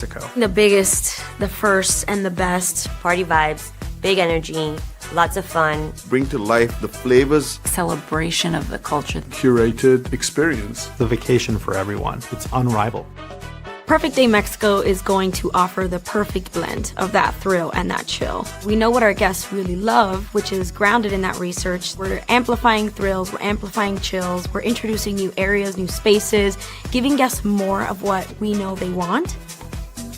Mexico. The biggest, the first, and the best. Party vibes, big energy, lots of fun. Bring to life the flavors. Celebration of the culture. Curated experience. The vacation for everyone. It's unrivaled. Perfect Day Mexico is going to offer the perfect blend of that thrill and that chill. We know what our guests really love, which is grounded in that research. We're amplifying thrills, we're amplifying chills, we're introducing new areas, new spaces, giving guests more of what we know they want.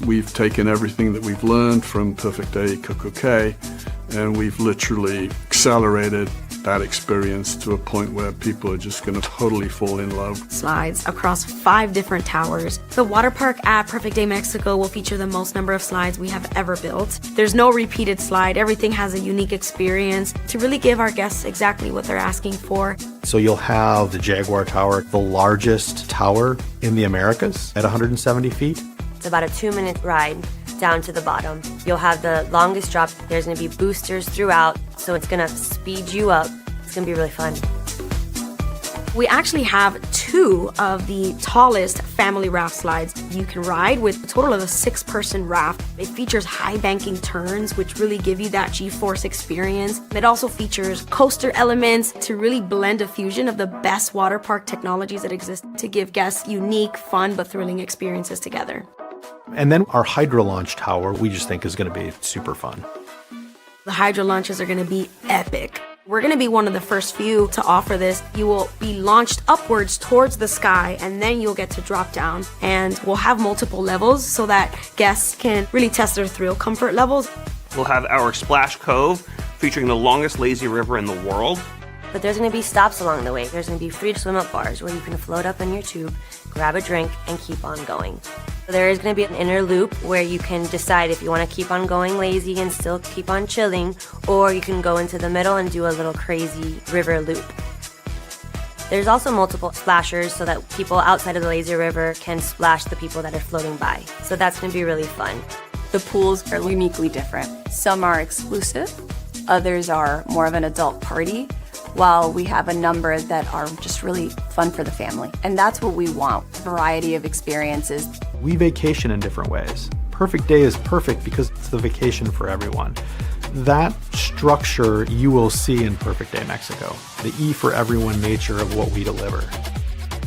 We've taken everything that we've learned from Perfect Day CocoCay, and we've literally accelerated that experience to a point where people are just going to totally fall in love. Slides across 5 different towers. The water park at Perfect Day Mexico will feature the most number of slides we have ever built. There's no repeated slide. Everything has a unique experience to really give our guests exactly what they're asking for. So you'll have the Jaguar Tower, the largest tower in the Americas at 170 feet. It's about a 2-minute ride down to the bottom. You'll have the longest drop. There's gonna be boosters throughout, so it's gonna speed you up. It's gonna be really fun. We actually have 2 of the tallest family raft slides you can ride, with a total of a 6-person raft. It features high banking turns, which really give you that G-force experience. It also features coaster elements to really blend a fusion of the best water park technologies that exist to give guests unique, fun, but thrilling experiences together. And then our Hydro Launch Tower, we just think is going to be super fun. The hydro launches are going to be epic. We're going to be one of the first few to offer this. You will be launched upwards towards the sky, and then you'll get to drop down. And we'll have multiple levels so that guests can really test their thrill comfort levels. We'll have our Splash Cove, featuring the longest lazy river in the world. But there's gonna be stops along the way. There's gonna be free swim up bars where you can float up in your tube, grab a drink, and keep on going. There is gonna be an inner loop where you can decide if you wanna keep on going lazy and still keep on chilling, or you can go into the middle and do a little crazy river loop. There's also multiple splashers so that people outside of the lazy river can splash the people that are floating by. So that's gonna be really fun. The pools are uniquely different. Some are exclusive, others are more of an adult party, while we have a number that are just really fun for the family. And that's what we want, a variety of experiences. We vacation in different ways. Perfect Day is perfect because it's the vacation for everyone. That structure you will see in Perfect Day Mexico, the E for everyone nature of what we deliver.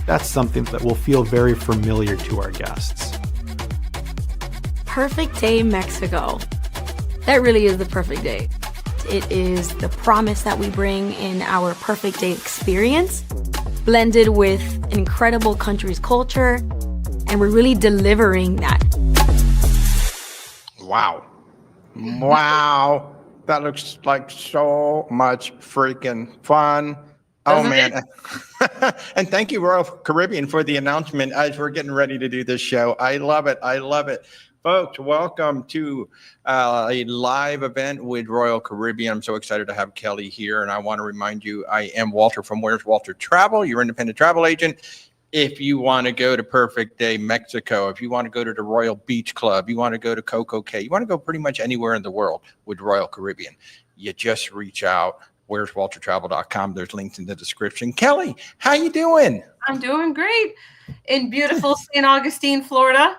That's something that will feel very familiar to our guests. Perfect Day Mexico. That really is the perfect day. It is the promise that we bring in our Perfect Day experience, blended with an incredible country's culture, and we're really delivering that. Wow. Wow. That looks like so much freaking fun. Oh, man. And thank you, Royal Caribbean, for the announcement as we're getting ready to do this show. I love it. I love it. Folks, welcome to a live event with Royal Caribbean. I'm so excited to have Kelly here, and I want to remind you, I am Walter from Where's Walter Travel, your independent travel agent. If you want to go to Perfect Day Mexico, if you want to go to the Royal Beach Club, you want to go to CocoCay, you want to go pretty much anywhere in the world with Royal Caribbean, you just reach out. Where's WalterTravel.com. There's links in the description. Kelly, how you doing? I'm doing great in beautiful St. Augustine, Florida.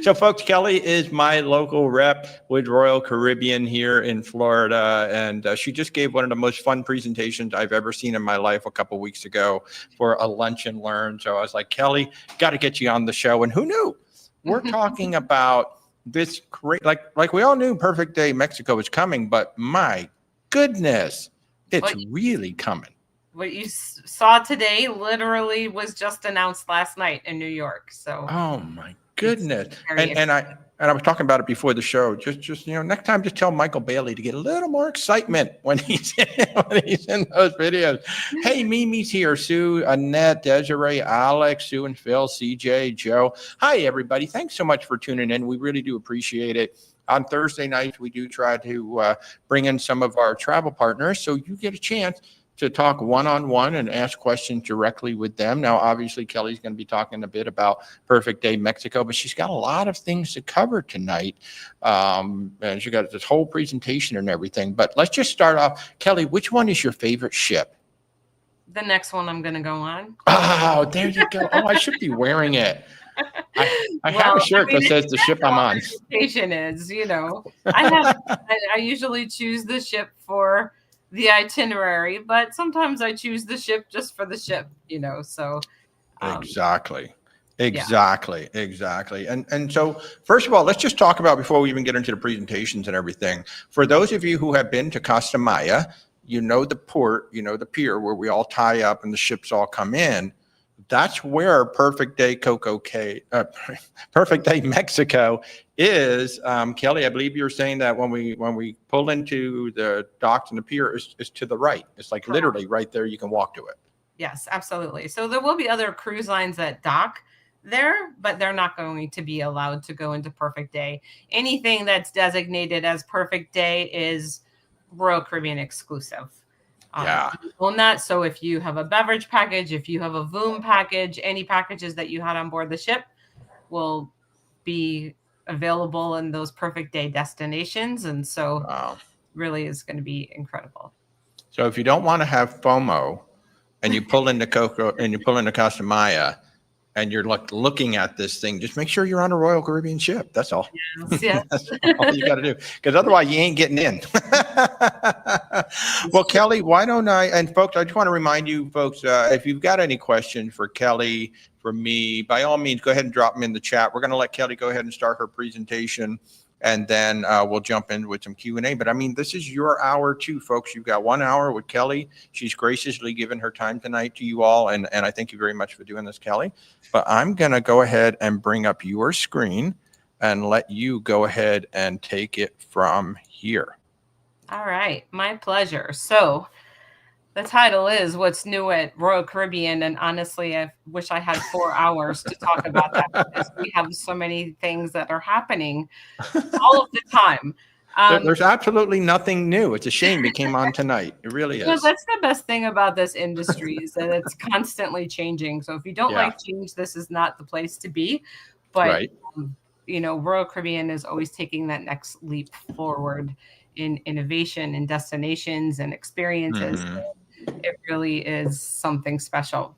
So, folks, Kelly is my local rep with Royal Caribbean here in Florida, and she just gave one of the most fun presentations I've ever seen in my life a couple weeks ago for a lunch and learn. So I was like, Kelly, got to get you on the show. And who knew? We're talking about this great, like we all knew Perfect Day Mexico was coming, but my goodness, it's really coming. What you saw today literally was just announced last night in New York. So, oh my goodness. And I was talking about it before the show. Just next time, just tell Michael Bailey to get a little more excitement when he's in those videos. Hey, Mimi's here. Sue, Annette, Desiree, Alex, Sue and Phil, CJ, Joe. Hi, everybody. Thanks so much for tuning in. We really do appreciate it. On Thursday nights, we do try to bring in some of our travel partners, so you get a chance to talk one-on-one and ask questions directly with them. Now, obviously, Kelly's going to be talking a bit about Perfect Day Mexico, but she's got a lot of things to cover tonight. And she got this whole presentation and everything. But let's just start off. Kelly, which one is your favorite ship? The next one I'm going to go on. Oh, there you go. Oh, I should be wearing it. I have a shirt that says the ship I'm on. Vacation is, I usually choose the ship for the itinerary, but sometimes I choose the ship just for the ship, so. Exactly. Yeah. Exactly. And so, first of all, let's just talk about, before we even get into the presentations and everything, for those of you who have been to Costa Maya, the port, the pier where we all tie up and the ships all come in. That's where Perfect Day CocoCay, Perfect Day Mexico is. Kelly, I believe you were saying that when we pull into the docks and the pier, is to the right. It's like literally right there. You can walk to it. Yes, absolutely. So there will be other cruise lines that dock there, but they're not going to be allowed to go into Perfect Day. Anything that's designated as Perfect Day is Royal Caribbean exclusive. Yeah. You own that. So if you have a beverage package, if you have a VOOM package, any packages that you had on board the ship will be available in those Perfect Day destinations. And so really is going to be incredible. So if you don't want to have FOMO and you pull into Costa Maya and you're looking at this thing, just make sure you're on a Royal Caribbean ship. That's all. Yes. That's all you got to do, because otherwise you ain't getting in. Well, Kelly, why don't and folks, I just want to remind you folks, if you've got any questions for Kelly, for me, by all means, go ahead and drop them in the chat. We're going to let Kelly go ahead and start her presentation, and then we'll jump in with some Q&A. But I mean, this is your hour too, folks. You've got 1 hour with Kelly. She's graciously given her time tonight to you all. And I thank you very much for doing this, Kelly. But I'm going to go ahead and bring up your screen and let you go ahead and take it from here. All right. My pleasure. So the title is What's New at Royal Caribbean. And honestly, I wish I had 4 hours to talk about that, because we have so many things that are happening all of the time. There's absolutely nothing new. It's a shame it came on tonight. It really is. That's the best thing about this industry, is that it's constantly changing. So if you don't like change, this is not the place to be. But, Royal Caribbean is always taking that next leap forward in innovation and destinations and experiences. It really is something special.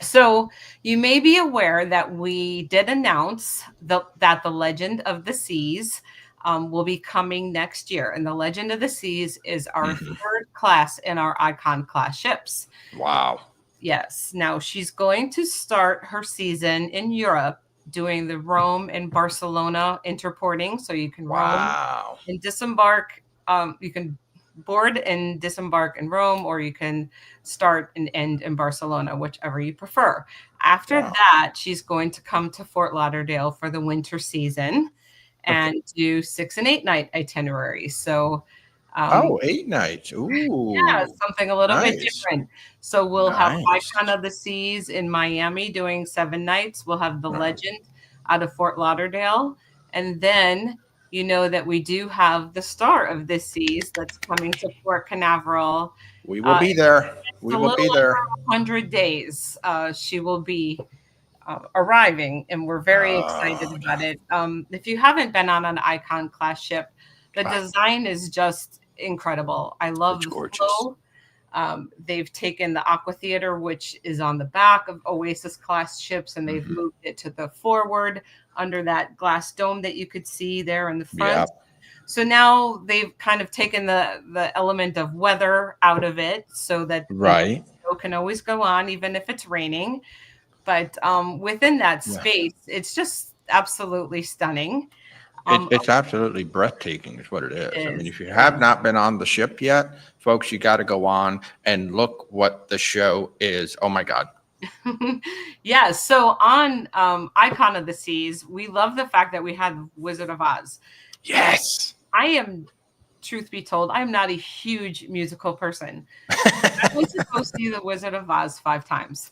So you may be aware that we did announce that the Legend of the Seas will be coming next year. And the Legend of the Seas is our third class in our Icon class ships. Wow. Yes. Now she's going to start her season in Europe, doing the Rome and Barcelona interporting. So you can roam and disembark. You can board and disembark in Rome, or you can start and end in Barcelona, whichever you prefer. After that, she's going to come to Fort Lauderdale for the winter season and do 6 and 8 night itineraries. So 8 nights. Ooh. Yeah, something a little bit different. So we'll have Icon of the Seas in Miami doing 7 nights. We'll have the Legend out of Fort Lauderdale. And then that we do have the Star of the Seas that's coming to Port Canaveral. We will be there. We will be there. 100 days. She will be arriving, and we're very excited about it. If you haven't been on an Icon class ship, the design is just incredible. I love the flow. They've taken the Aqua Theater, which is on the back of Oasis class ships, and they've moved it to the forward under that glass dome that you could see there in the front. So now they've kind of taken the element of weather out of it, so that the show can always go on even if it's raining. But within that space, it's just absolutely stunning. It's absolutely breathtaking is what it is. I mean, if you have not been on the ship yet, folks, you got to go on and look what the show is. Oh my God. Yeah. So on Icon of the Seas, we love the fact that we had Wizard of Oz. Yes. I am, truth be told, I'm not a huge musical person. I went to go see the Wizard of Oz 5 times.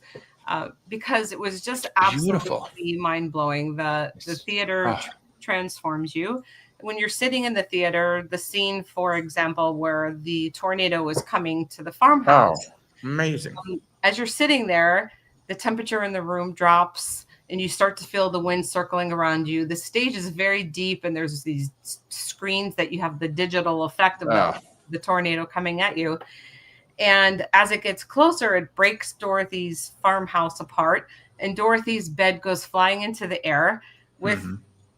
Because it was just absolutely mind-blowing. The theater transforms you. When you're sitting in the theater, the scene, for example, where the tornado was coming to the farmhouse. Amazing. As you're sitting there, the temperature in the room drops and you start to feel the wind circling around you. The stage is very deep, and there's these screens that you have the digital effect of the tornado coming at you. And as it gets closer, it breaks Dorothy's farmhouse apart, and Dorothy's bed goes flying into the air with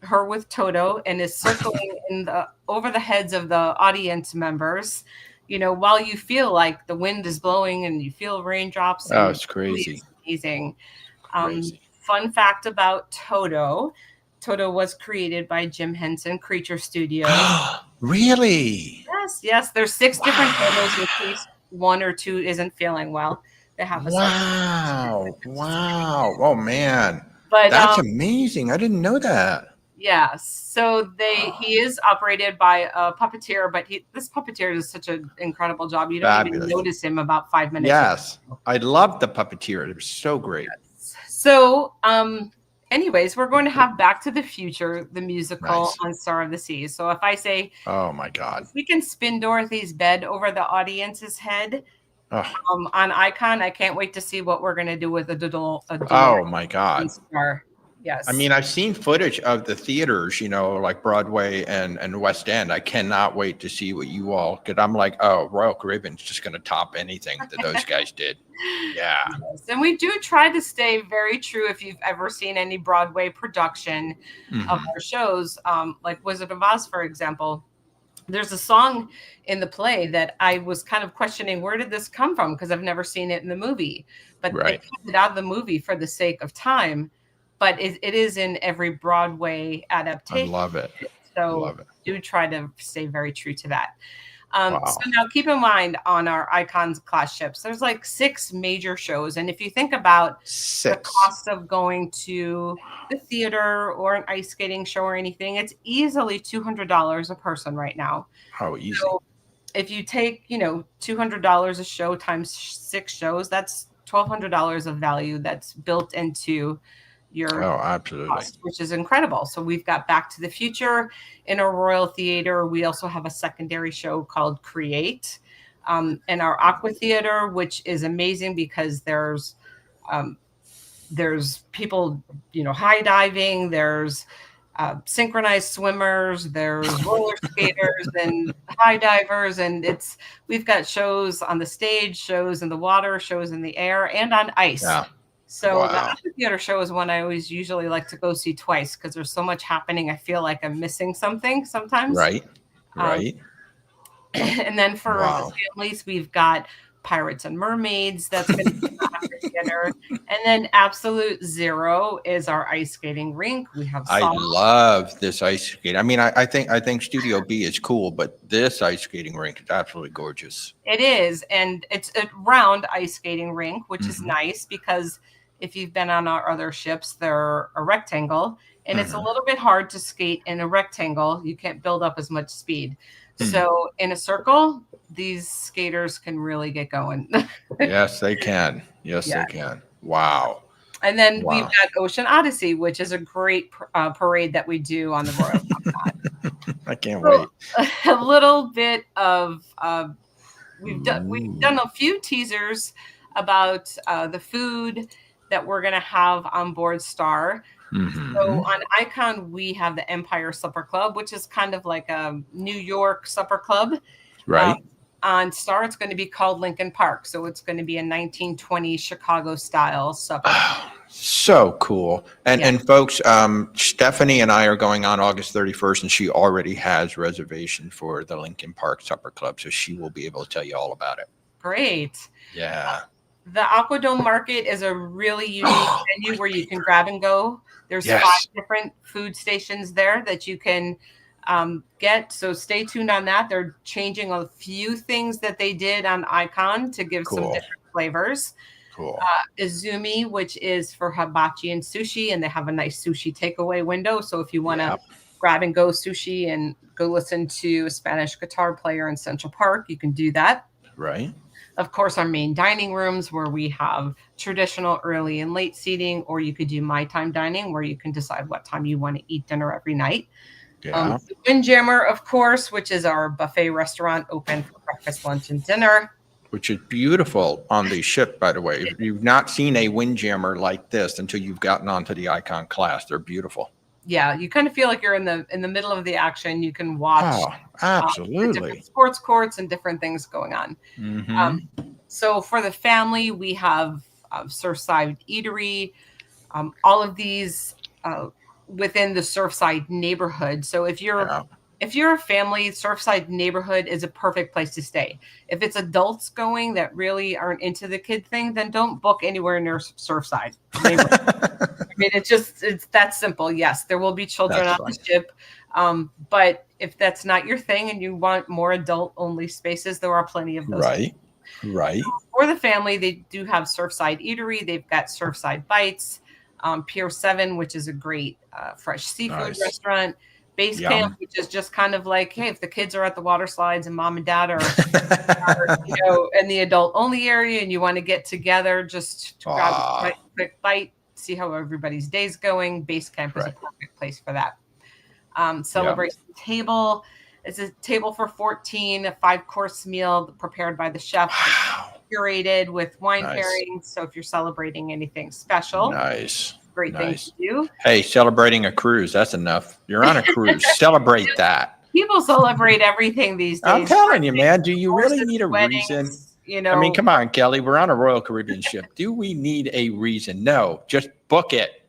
her with Toto and is circling over the heads of the audience members, while you feel like the wind is blowing and you feel raindrops. Oh, it's crazy. It's amazing. Crazy. Fun fact about Toto. Toto was created by Jim Henson Creature Studios. Really? Yes. There's 6 different Totos in case 1 or 2 isn't feeling well. They have a Wow. Oh, man. But that's amazing. I didn't know that. Yes. So he is operated by a puppeteer, but this puppeteer does such an incredible job. You don't even notice him about 5 minutes. Yes. I love the puppeteer. It was so great. Yes. So, anyways, we're going to have Back to the Future, the musical on Star of the Seas. So if I say, oh my God, if we can spin Dorothy's bed over the audience's head on Icon, I can't wait to see what we're going to do with a oh my God. Star. Yes. I mean, I've seen footage of the theaters, like Broadway and West End. I cannot wait to see what you all, because I'm like, oh, Royal Caribbean's just going to top anything that those guys did. Yeah. Yes. And we do try to stay very true. If you've ever seen any Broadway production of our shows, like Wizard of Oz, for example, there's a song in the play that I was kind of questioning, where did this come from? Because I've never seen it in the movie. But they cut it out of the movie for the sake of time. But it is in every Broadway adaptation. I love it. So do try to stay very true to that. So now keep in mind on our Icons class ships, there's like 6 major shows. And if you think about the cost of going to the theater or an ice skating show or anything, it's easily $200 a person right now. How easy. So if you take, $200 a show times 6 shows, that's $1,200 of value that's built into your absolutely cost, which is incredible. So we've got Back to the Future in our Royal Theater. We also have a secondary show called Create in our Aqua Theater, which is amazing because there's people, high diving, there's synchronized swimmers, there's roller skaters and high divers, and we've got shows on the stage, shows in the water, shows in the air, and on ice. Yeah. So the amphitheater show is one I always usually like to go see twice because there's so much happening. I feel like I'm missing something sometimes. Right. And then for the families, we've got Pirates and Mermaids. That's going to be the amphitheater. And then Absolute Zero is our ice skating rink. We have. I love this ice skate. I mean, I think Studio B is cool, but this ice skating rink is absolutely gorgeous. It is, and it's a round ice skating rink, which is nice because if you've been on our other ships, they're a rectangle, and it's a little bit hard to skate in a rectangle. You can't build up as much speed. So in a circle, these skaters can really get going. Yes, they can. Yes, they can. Wow. And then we've got Ocean Odyssey, which is a great parade that we do on the Royal Common. I can't wait. A little bit of we've done a few teasers about the food that we're going to have on board Star. So on Icon, we have the Empire Supper Club, which is kind of like a New York supper club. Right. On Star, it's going to be called Lincoln Park. So it's going to be a 1920 Chicago style supper. So cool. And folks, Stephanie and I are going on August 31st, and she already has reservation for the Lincoln Park Supper Club. So she will be able to tell you all about it. Great. Yeah. The Aquadome Market is a really unique venue where you can grab and go. There's 5 different food stations there that you can get. So stay tuned on that. They're changing a few things that they did on Icon to give some different flavors. Cool. Izumi, which is for hibachi and sushi, and they have a nice sushi takeaway window. So if you want to grab and go sushi and go listen to a Spanish guitar player in Central Park, you can do that. Right. Of course, our main dining rooms where we have traditional early and late seating, or you could do my time dining where you can decide what time you want to eat dinner every night. Yeah. The Windjammer, of course, which is our buffet restaurant open for breakfast, lunch, and dinner. Which is beautiful on the ship, by the way. If you've not seen a Windjammer like this until you've gotten onto the Icon class, they're beautiful. Yeah, you kind of feel like you're in the middle of the action. You can watch absolutely different sports courts and different things going on. So for the family, we have Surfside Eatery, All of these within the Surfside neighborhood. So if you're a family, Surfside neighborhood is a perfect place to stay. If it's adults going that really aren't into the kid thing, then don't book anywhere near Surfside neighborhood. I mean, it's that simple. Yes, there will be children on the ship. But if that's not your thing and you want more adult only spaces, there are plenty of those. Right. For the family, they do have Surfside Eatery. They've got Surfside Bites, Pier 7, which is a great fresh seafood restaurant. Base Camp, which is just kind of like, hey, if the kids are at the water slides and mom and dad are in the adult only area and you want to get together just to grab a quick bite, see how everybody's day's going, Base Camp is a perfect place for that. Celebration Table is a table for 14, a 5-course meal prepared by the chef, curated with wine pairings. So if you're celebrating anything special, great thing to do. Hey, celebrating a cruise, that's enough. You're on a cruise. Celebrate that. People celebrate everything these days. I'm telling you, man, do you really need a reason? I mean, come on, Kelly, we're on a Royal Caribbean ship. Do we need a reason? No, just book it.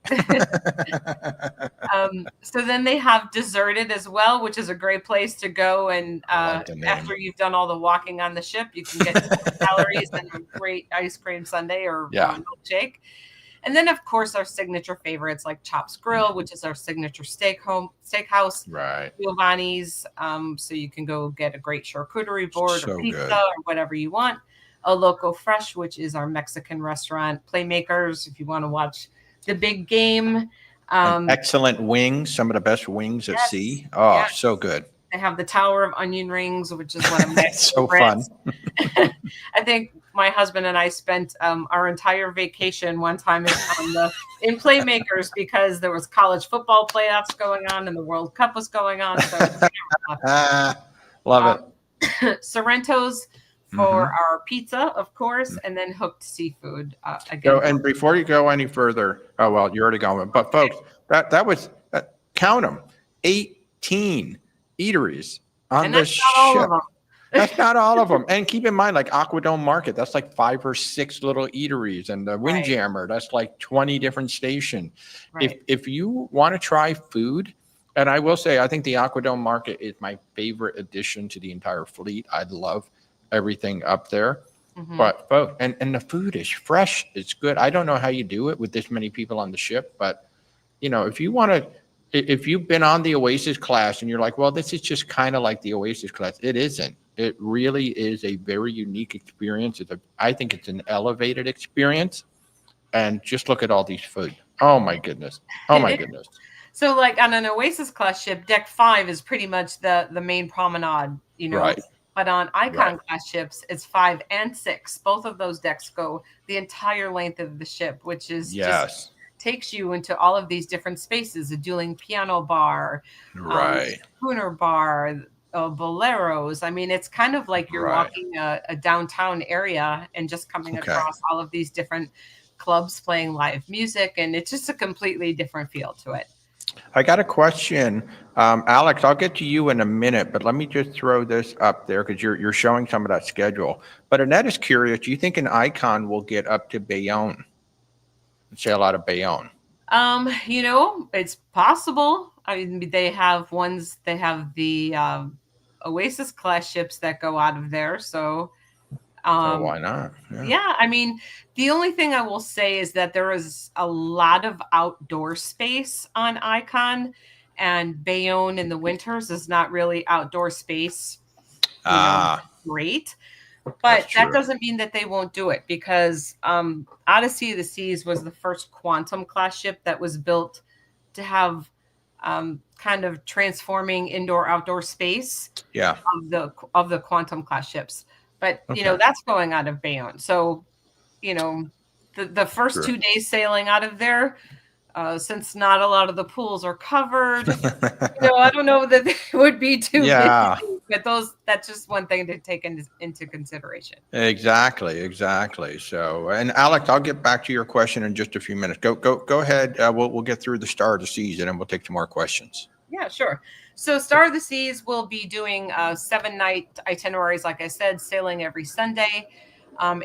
So then they have Deserted as well, which is a great place to go. And after you've done all the walking on the ship, you can get calories and a great ice cream sundae or milkshake. And then, of course, our signature favorites like Chops Grill, which is our signature steakhouse. Right. Giovanni's, so you can go get a great charcuterie board or pizza or whatever you want. A Loco Fresh, which is our Mexican restaurant. Playmakers, if you want to watch the big game. Excellent wings, some of the best wings at sea. Oh, so good. They have the Tower of Onion Rings, which is one of my so fun. I think my husband and I spent our entire vacation one time in Playmakers because there was college football playoffs going on and the World Cup was going on. So love it. Sorrento's for our pizza, of course, and then Hooked Seafood again. So, and before you go any further, oh well, you're already going. But folks, that was count them, 18 eateries on the ship. That's not all of them. And keep in mind, like Aquadome Market, that's like 5 or 6 little eateries, and the Windjammer, that's like 20 different stations. If you want to try food, and I will say, I think the Aquadome Market is my favorite addition to the entire fleet. I love everything up there. But folks, and the food is fresh. It's good. I don't know how you do it with this many people on the ship, but if you want to, if you've been on the Oasis class and you're like, well, this is just kind of like the Oasis class. It isn't. It really is a very unique experience. I think it's an elevated experience. And just look at all these food. Oh my goodness. Oh my goodness. So like on an Oasis class ship, deck 5 is pretty much the main promenade, Right. But on Icon class ships, it's 5 and 6. Both of those decks go the entire length of the ship, which is just takes you into all of these different spaces, a dueling piano bar, schooner bar, boleros. I mean, it's kind of like you're walking a downtown area and just coming across all of these different clubs playing live music. And it's just a completely different feel to it. I got a question. Alex, I'll get to you in a minute, but let me just throw this up there because you're showing some of that schedule. But Annette is curious, do you think an Icon will get up to Bayonne? Sail out of Bayonne? It's possible. I mean, they have the Oasis class ships that go out of there. So why not? Yeah, I mean, the only thing I will say is that there is a lot of outdoor space on Icon, and Bayonne in the winters is not really outdoor space. Great. But that doesn't mean that they won't do it, because Odyssey of the Seas was the first quantum class ship that was built to have kind of transforming indoor-outdoor space of the quantum class ships. But, that's going out of Bayonne. So, the first 2 days sailing out of there, since not a lot of the pools are covered, I don't know that they would be too busy. But that's just one thing to take into consideration. Exactly. So, and Alex, I'll get back to your question in just a few minutes. Go ahead. We'll get through the Star of the Seas, and then we'll take some more questions. Yeah, sure. So Star of the Seas will be doing 7-night itineraries, like I said, sailing every Sunday.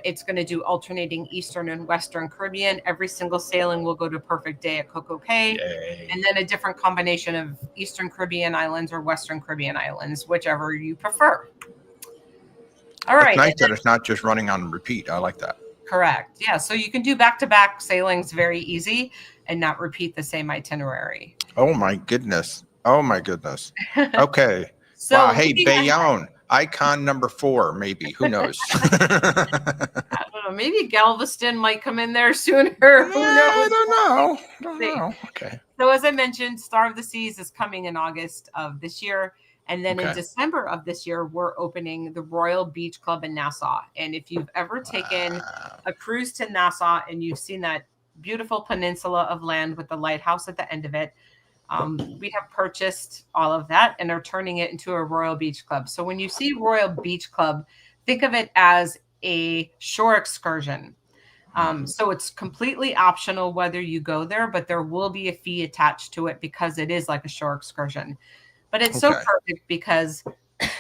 It's going to do alternating Eastern and Western Caribbean. Every single sailing will go to Perfect Day at CocoCay, and then a different combination of Eastern Caribbean islands or Western Caribbean islands, whichever you prefer. All right. It's nice that it's not just running on repeat. I like that. Correct. Yeah. So you can do back-to-back sailings very easy and not repeat the same itinerary. Oh my goodness. Oh my goodness. Okay. So wow. Hey, Bayonne, icon number 4, maybe. Who knows? I don't know. Maybe Galveston might come in there sooner. Who knows? I don't know. Okay. So as I mentioned, Star of the Seas is coming in August of this year. And then in December of this year, we're opening the Royal Beach Club in Nassau. And if you've ever taken a cruise to Nassau and you've seen that beautiful peninsula of land with the lighthouse at the end of it, we have purchased all of that and are turning it into a Royal Beach Club. So when you see Royal Beach Club, think of it as a shore excursion. So it's completely optional whether you go there, but there will be a fee attached to it because it is like a shore excursion. But it's so perfect because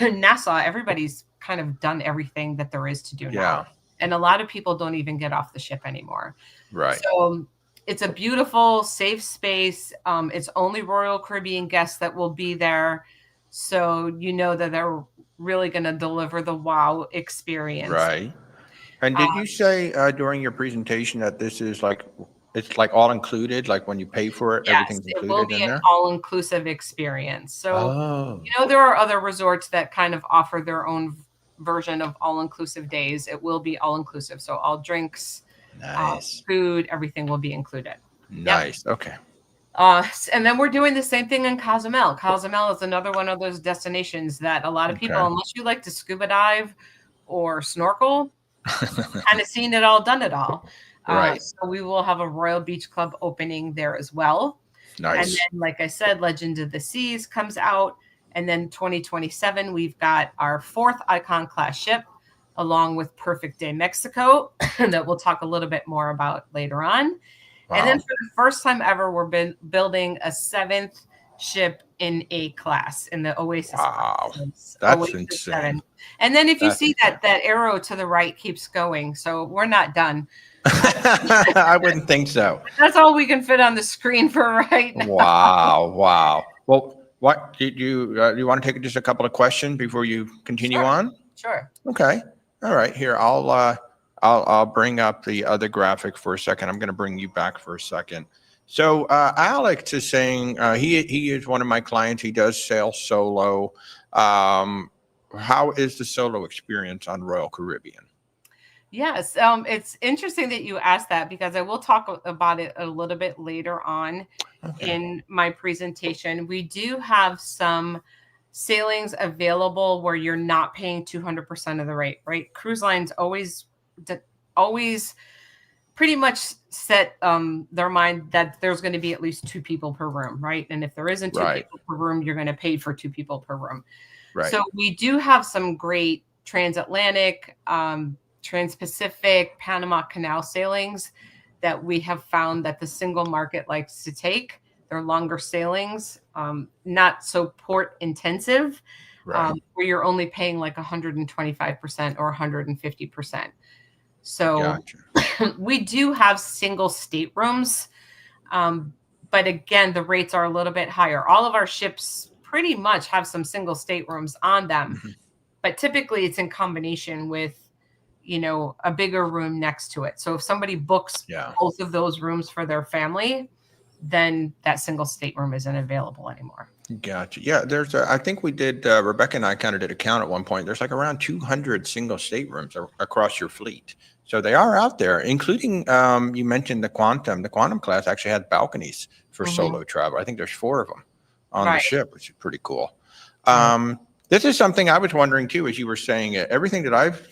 Nassau, everybody's kind of done everything that there is to do now. And a lot of people don't even get off the ship anymore. Right. So it's a beautiful, safe space. It's only Royal Caribbean guests that will be there. So you know that they're really going to deliver the wow experience. Right. And did you say during your presentation that this is like, it's like all included, like when you pay for it, everything's included in there? It will be an all-inclusive experience. So, you know, there are other resorts that kind of offer their own version of all-inclusive days. It will be all-inclusive. So all drinks, food, everything will be included. Nice. Yep. Okay. And then we're doing the same thing in Cozumel. Cozumel is another one of those destinations that a lot of people, unless you like to scuba dive or snorkel, kind of seen it all, done it all. Right. So we will have a Royal Beach Club opening there as well. Nice. And then, like I said, Legend of the Seas comes out. And then 2027, we've got our 4th Icon class ship, along with Perfect Day Mexico, that we'll talk a little bit more about later on. Wow. And then for the first time ever, we're building a 7th ship in A class in the Oasis. Wow. Class. That's Oasis insane. 7. And then if you see that arrow to the right keeps going, so we're not done. I wouldn't think so. That's all we can fit on the screen for right now. Wow. Well, what did you want to take just a couple of questions before you continue on? Sure. Okay. All right. Here, I'll bring up the other graphic for a second. I'm going to bring you back for a second. So Alex is saying he is one of my clients. He does sail solo. How is the solo experience on Royal Caribbean? Yes, it's interesting that you asked that because I will talk about it a little bit later on in my presentation. We do have some sailings available where you're not paying 200% of the rate, right? Cruise lines always pretty much set their mind that there's going to be at least 2 people per room, right? And if there isn't 2 people per room, you're going to pay for 2 people per room. Right. So we do have some great transatlantic, Trans-Pacific, Panama Canal sailings that we have found that the single market likes to take. They're longer sailings, not so port intensive, where you're only paying like 125% or 150%. So we do have single staterooms, but again, the rates are a little bit higher. All of our ships pretty much have some single staterooms on them, but typically it's in combination with, you know, a bigger room next to it. So if somebody books both of those rooms for their family, then that single stateroom isn't available anymore. Gotcha. Yeah, I think we did, Rebecca and I kind of did a count at one point. There's like around 200 single staterooms across your fleet. So they are out there, including, you mentioned the Quantum. The Quantum class actually had balconies for solo travel. I think there's 4 of them on the ship, which is pretty cool. This is something I was wondering too, as you were saying it. Everything that I've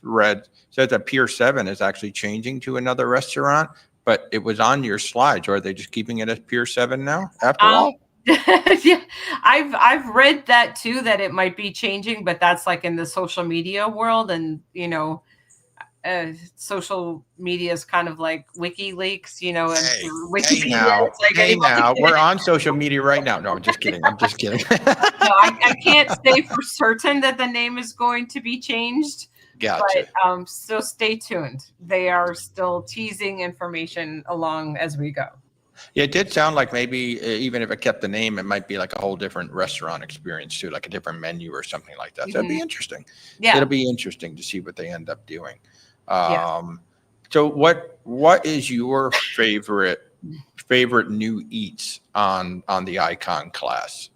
read says that Pier 7 is actually changing to another restaurant, but it was on your slides. Or are they just keeping it as Pier 7 now after all? Yeah, I've read that too, that it might be changing, but that's like in the social media world, and you know, social media is kind of like WikiLeaks, you know, and Wikipedia. Now we're on social media right now. No, I'm just kidding. I'm just kidding. No, I can't say for certain that the name is going to be changed. Gotcha. But so stay tuned. They are still teasing information along as we go. Yeah, it did sound like maybe even if it kept the name, it might be like a whole different restaurant experience too, like a different menu or something like that. So it'd be interesting. Yeah. It'll be interesting to see what they end up doing. Yes. So what is your favorite new eats on the Icon class?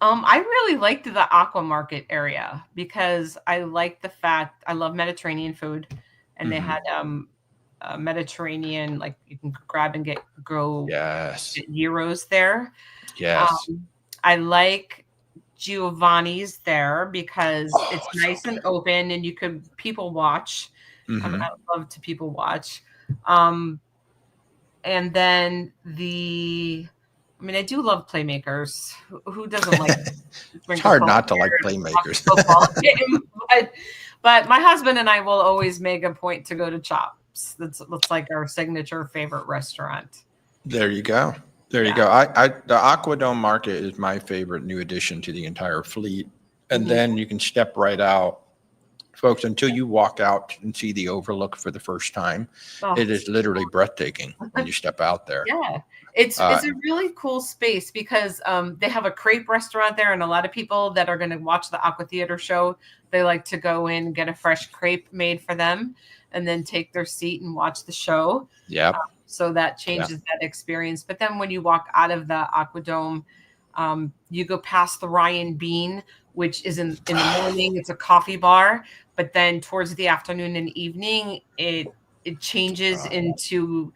I really liked the Aqua Market area because I like the fact I love Mediterranean food, and they had Mediterranean, like you can grab and get gyros there. Yes. I like Giovanni's there because it's nice and open, and you could people watch. I love to people watch. And then I do love Playmakers. Who doesn't like? It's hard not to like Playmakers. But my husband and I will always make a point to go to Chops. That's like our signature favorite restaurant. There you go. There you go. The Aquadome Market is my favorite new addition to the entire fleet. And then you can step right out. Folks, until you walk out and see the overlook for the first time, it is literally breathtaking when you step out there. Yeah. It's a really cool space because they have a crepe restaurant there, and a lot of people that are going to watch the Aqua Theater show, they like to go in, get a fresh crepe made for them, and then take their seat and watch the show. Yeah. So that changes that experience. But then when you walk out of the Aquadome, you go past the Ryan Bean, which is in the morning. It's a coffee bar, but then towards the afternoon and evening, it changes into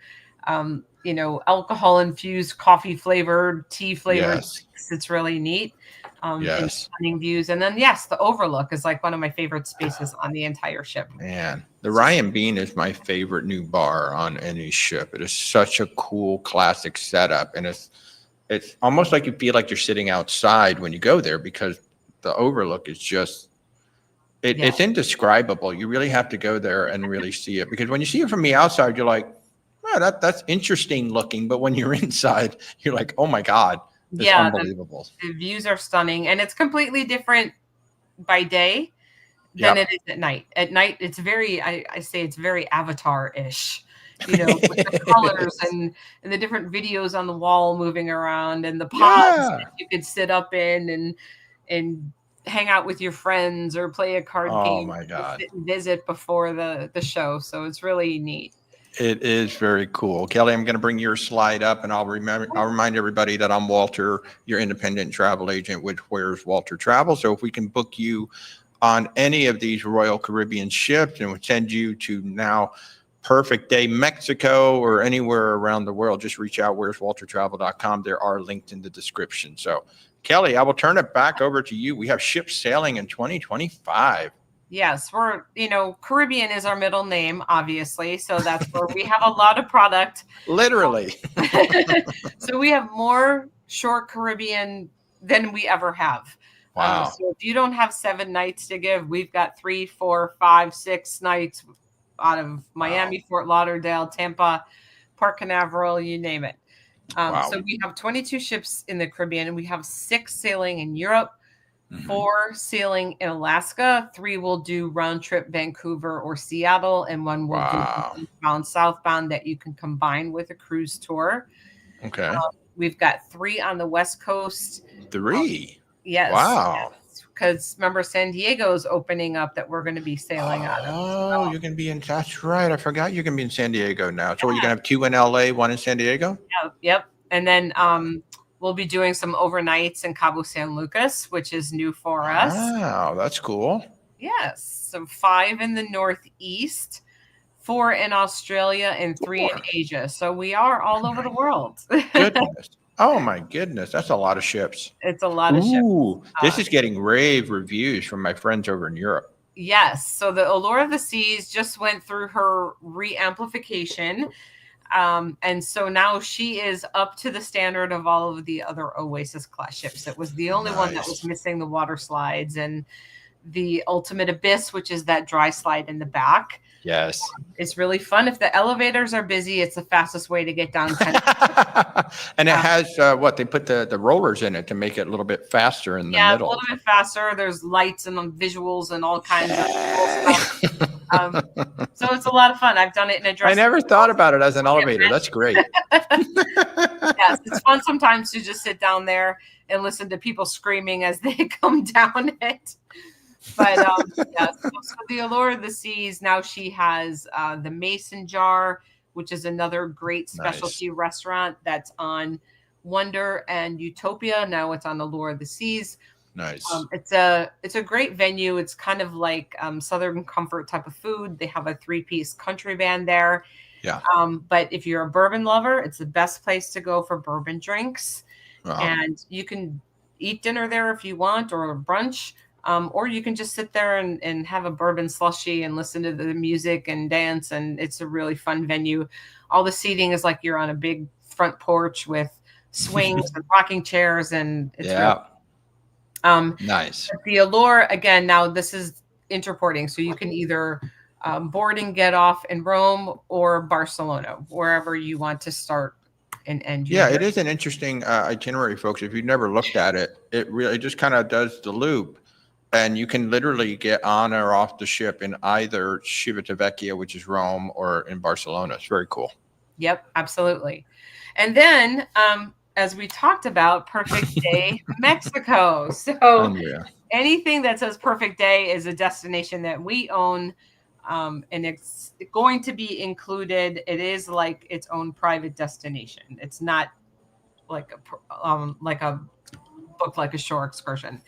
alcohol infused, coffee flavored, tea flavored. Yes. It's really neat. And stunning views. And then the overlook is like one of my favorite spaces on the entire ship. Man, the Ryan Bean is my favorite new bar on any ship. It is such a cool classic setup, and it's almost like you feel like you're sitting outside when you go there because the overlook is just it's indescribable. You really have to go there and really see it, because when you see it from the outside, you're like, oh, that's interesting looking. But when you're inside, you're like, oh my God, it's unbelievable. The views are stunning, and it's completely different by day than it is at night. At night, it's very, I say it's very Avatar-ish, with the colors and the different videos on the wall moving around, and the pods that you could sit up in and hang out with your friends or play a card game. Oh my God. Sit and visit before the show. So it's really neat. It is very cool. Kelly, I'm going to bring your slide up, and I'll remind everybody that I'm Walter, your independent travel agent with Where's Walter Travel. So if we can book you on any of these Royal Caribbean ships and would send you to now Perfect Day Mexico or anywhere around the world, just reach out, where'swaltertravel.com. There are linked in the description. So Kelly, I will turn it back over to you. We have ships sailing in 2025. Yes, we're, Caribbean is our middle name, obviously. So that's where we have a lot of product. Literally. So we have more short Caribbean than we ever have. Wow. So if you don't have 7 nights to give, we've got 3, 4, 5, 6 nights out of Miami, Fort Lauderdale, Tampa, Port Canaveral, you name it. So we have 22 ships in the Caribbean, and we have 6 sailing in Europe. 4 sailing in Alaska, 3 will do round trip Vancouver or Seattle, and 1 will do eastbound, southbound that you can combine with a cruise tour. Okay. We've got 3 on the West Coast. 3? Yes. Wow. Because remember, San Diego's opening up that we're going to be sailing out of. Oh, you're going to be in, that's right. I forgot you're going to be in San Diego now. So you're going to have 2 in LA, 1 in San Diego? Yep. And then we'll be doing some overnights in Cabo San Lucas, which is new for us. Wow, that's cool. Yes. So 5 in the Northeast, 4 in Australia, and 3 in Asia. So we are all over the world. Goodness. Oh my goodness. That's a lot of ships. It's a lot of ships. Ooh, this is getting rave reviews from my friends over in Europe. Yes. So the Allure of the Seas just went through her re-amplification. And so now she is up to the standard of all of the other Oasis class ships. It was the only one that was missing the water slides and the Ultimate Abyss, which is that dry slide in the back. Yes. It's really fun. If the elevators are busy, it's the fastest way to get down. And it has what they put the rollers in it to make it a little bit faster in the Yeah, middle. a little bit faster. There's lights and visuals and all kinds of cool stuff. So it's a lot of fun. I've done it in a dress. I never thought about it as an elevator. That's great. Yes, it's fun sometimes to just sit down there and listen to people screaming as they come down it. But yeah, so the Allure of the Seas, now she has the Mason Jar, which is another great specialty restaurant that's on Wonder and Utopia. Now it's on Allure of the Seas. Nice. It's a great venue. It's kind of like Southern Comfort type of food. They have a 3-piece country band there. Yeah. But if you're a bourbon lover, it's the best place to go for bourbon drinks. And you can eat dinner there if you want, or brunch. Or you can just sit there and have a bourbon slushie and listen to the music and dance. And it's a really fun venue. All the seating is like you're on a big front porch with swings and rocking chairs. And it's nice. The Allure, again, now this is interporting. So you can either board and get off in Rome or Barcelona, wherever you want to start and end. Yeah, it is an interesting itinerary, folks. If you've never looked at it, it really just kind of does the loop. And you can literally get on or off the ship in either Civitavecchia, which is Rome, or in Barcelona. It's very cool. Yep, absolutely. And then, as we talked about, Perfect Day Mexico. So anything that says Perfect Day is a destination that we own, and it's going to be included. It is like its own private destination. It's not like a book like a shore excursion.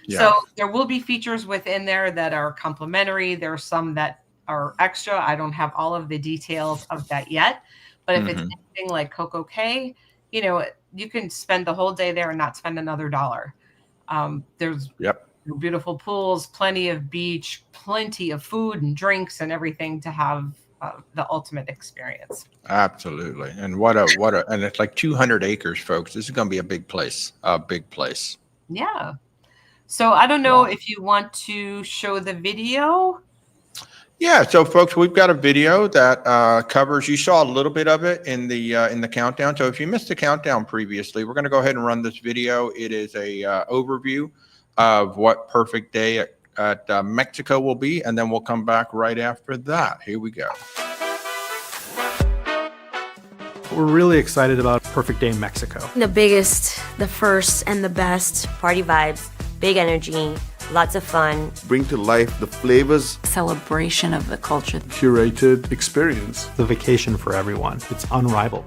Yeah. So there will be features within there that are complimentary. There are some that are extra. I don't have all of the details of that yet. But if it's anything like CocoCay, you can spend the whole day there and not spend another dollar. There's beautiful pools, plenty of beach, plenty of food and drinks and everything to have the ultimate experience. Absolutely. And and it's like 200 acres, folks. This is going to be a big place. Yeah. So I don't know if you want to show the video. Yeah. So folks, we've got a video that covers, you saw a little bit of it in the countdown. So if you missed the countdown previously, we're going to go ahead and run this video. It is a overview of what Perfect Day at Mexico will be. And then we'll come back right after that. Here we go. We're really excited about Perfect Day Mexico. The biggest, the first, and the best. Party vibes, big energy, lots of fun. Bring to life the flavors. Celebration of the culture. Curated experience. The vacation for everyone. It's unrivaled.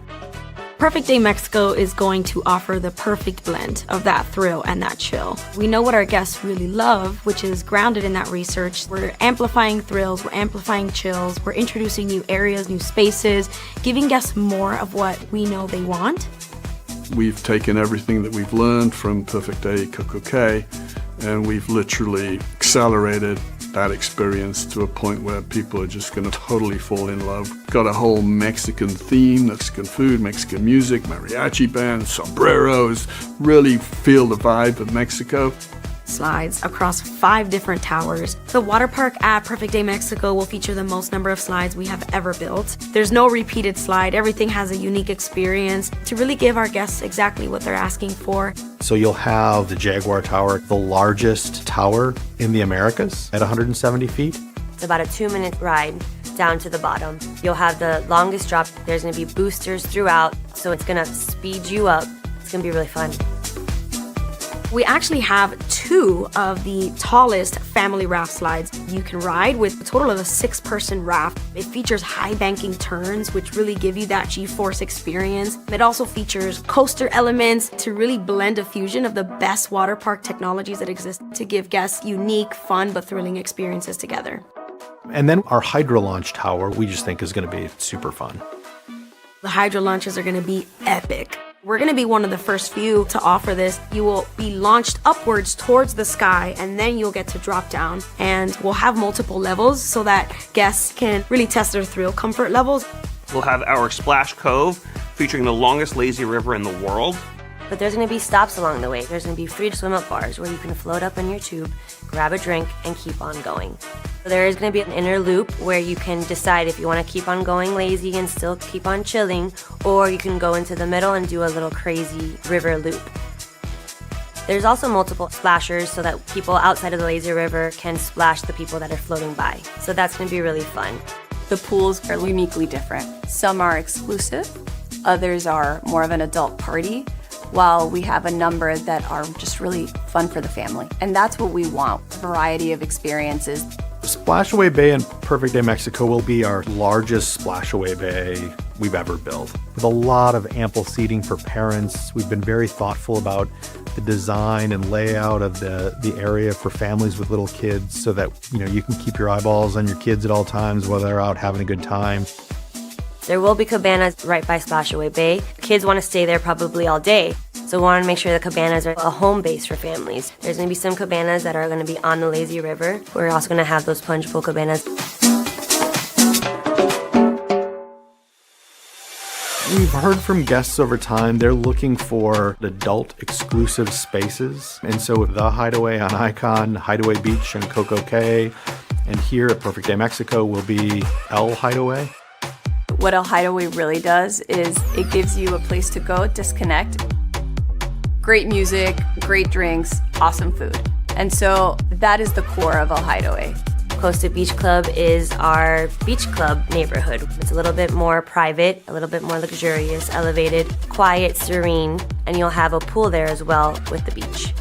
Perfect Day Mexico is going to offer the perfect blend of that thrill and that chill. We know what our guests really love, which is grounded in that research. We're amplifying thrills, we're amplifying chills, we're introducing new areas, new spaces, giving guests more of what we know they want. We've taken everything that we've learned from Perfect Day CocoCay, and we've literally accelerated that experience to a point where people are just going to totally fall in love. Got a whole Mexican theme, Mexican food, Mexican music, mariachi band, sombreros, really feel the vibe of Mexico. Slides across 5 different towers. The water park at Perfect Day Mexico will feature the most number of slides we have ever built. There's no repeated slide. Everything has a unique experience to really give our guests exactly what they're asking for. So you'll have the Jaguar Tower, the largest tower in the Americas at 170 feet. It's about a 2-minute ride down to the bottom. You'll have the longest drop. There's going to be boosters throughout, so it's going to speed you up. It's going to be really fun. We actually have 2 of the tallest family raft slides you can ride, with a total of a 6-person raft. It features high banking turns, which really give you that G-force experience. It also features coaster elements to really blend a fusion of the best water park technologies that exist to give guests unique, fun, but thrilling experiences together. And then our Hydro Launch Tower, we just think is going to be super fun. The Hydro launches are going to be epic. We're going to be one of the first few to offer this. You will be launched upwards towards the sky, and then you'll get to drop down. And we'll have multiple levels so that guests can really test their thrill comfort levels. We'll have our Splash Cove featuring the longest lazy river in the world. But there's going to be stops along the way. There's going to be free swim-up bars where you can float up in your tube, grab a drink, and keep on going. So there is going to be an inner loop where you can decide if you want to keep on going lazy and still keep on chilling, or you can go into the middle and do a little crazy river loop. There's also multiple splashers so that people outside of the lazy river can splash the people that are floating by. So that's going to be really fun. The pools are uniquely different. Some are exclusive, others are more of an adult party, while we have a number that are just really fun for the family. And that's what we want, a variety of experiences. Splashaway Bay in Perfect Day Mexico will be our largest splashaway bay we've ever built. With a lot of ample seating for parents, we've been very thoughtful about the design and layout of the area for families with little kids so that you can keep your eyeballs on your kids at all times while they're out having a good time. There will be cabanas right by Splashaway Bay. Kids want to stay there probably all day, so we want to make sure the cabanas are a home base for families. There's going to be some cabanas that are going to be on the lazy river. We're also going to have those plunge pool cabanas. We've heard from guests over time, they're looking for adult exclusive spaces. And so the Hideaway on Icon, Hideaway Beach and CocoCay, and here at Perfect Day Mexico will be El Hideaway. What El Hideaway really does is it gives you a place to go disconnect. Great music, great drinks, awesome food. And so that is the core of El Hideaway. Costa Beach Club is our beach club neighborhood. It's a little bit more private, a little bit more luxurious, elevated, quiet, serene, and you'll have a pool there as well with the beach.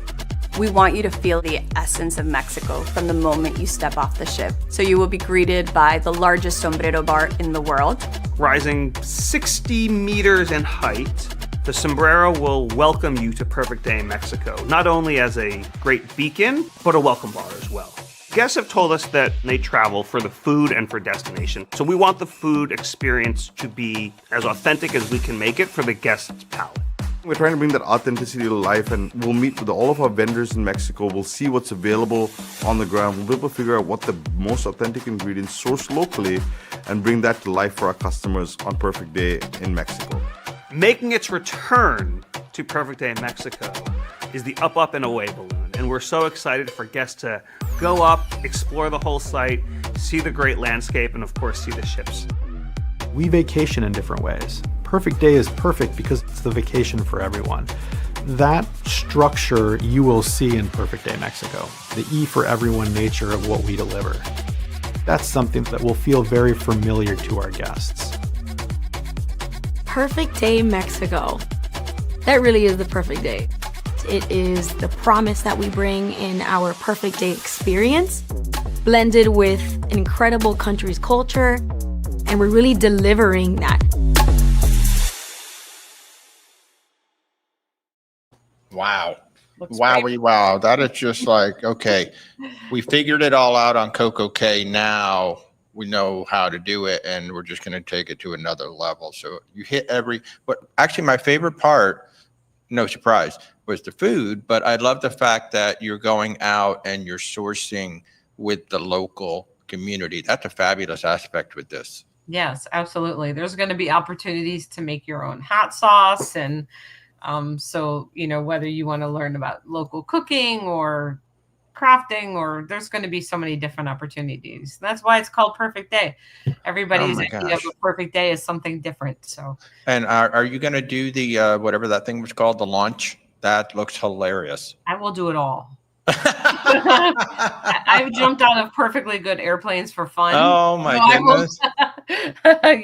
We want you to feel the essence of Mexico from the moment you step off the ship. So you will be greeted by the largest sombrero bar in the world. Rising 60 meters in height, the sombrero will welcome you to Perfect Day Mexico, not only as a great beacon, but a welcome bar as well. Guests have told us that they travel for the food and for destination, so we want the food experience to be as authentic as we can make it for the guest's palate. We're trying to bring that authenticity to life, and we'll meet with all of our vendors in Mexico. We'll see what's available on the ground. We'll be able to figure out what the most authentic ingredients sourced locally and bring that to life for our customers on Perfect Day in Mexico. Making its return to Perfect Day in Mexico is the Up, Up, and Away balloon. And we're so excited for guests to go up, explore the whole site, see the great landscape, and of course, see the ships. We vacation in different ways. Perfect Day is perfect because it's the vacation for everyone. That structure you will see in Perfect Day Mexico, the E for everyone nature of what we deliver. That's something that will feel very familiar to our guests. Perfect Day Mexico. That really is the perfect day. It is the promise that we bring in our Perfect Day experience, blended with an incredible country's culture, and we're really delivering that. Wow. Looks Wowie, great. wow. That is just like, okay, we figured it all out on CocoCay. Now we know how to do it, and we're just going to take it to another level. So you hit but actually my favorite part, no surprise, was the food, but I love the fact that you're going out and you're sourcing with the local community. That's a fabulous aspect with this. Yes, absolutely. There's going to be opportunities to make your own hot sauce. And so, whether you want to learn about local cooking or crafting, or there's going to be so many different opportunities. That's why it's called Perfect Day. Everybody's idea of a perfect day is something different. So, And are you going to do the, whatever that thing was called, the launch? That looks hilarious. I will do it all. I've jumped out of perfectly good airplanes for fun. Oh my goodness.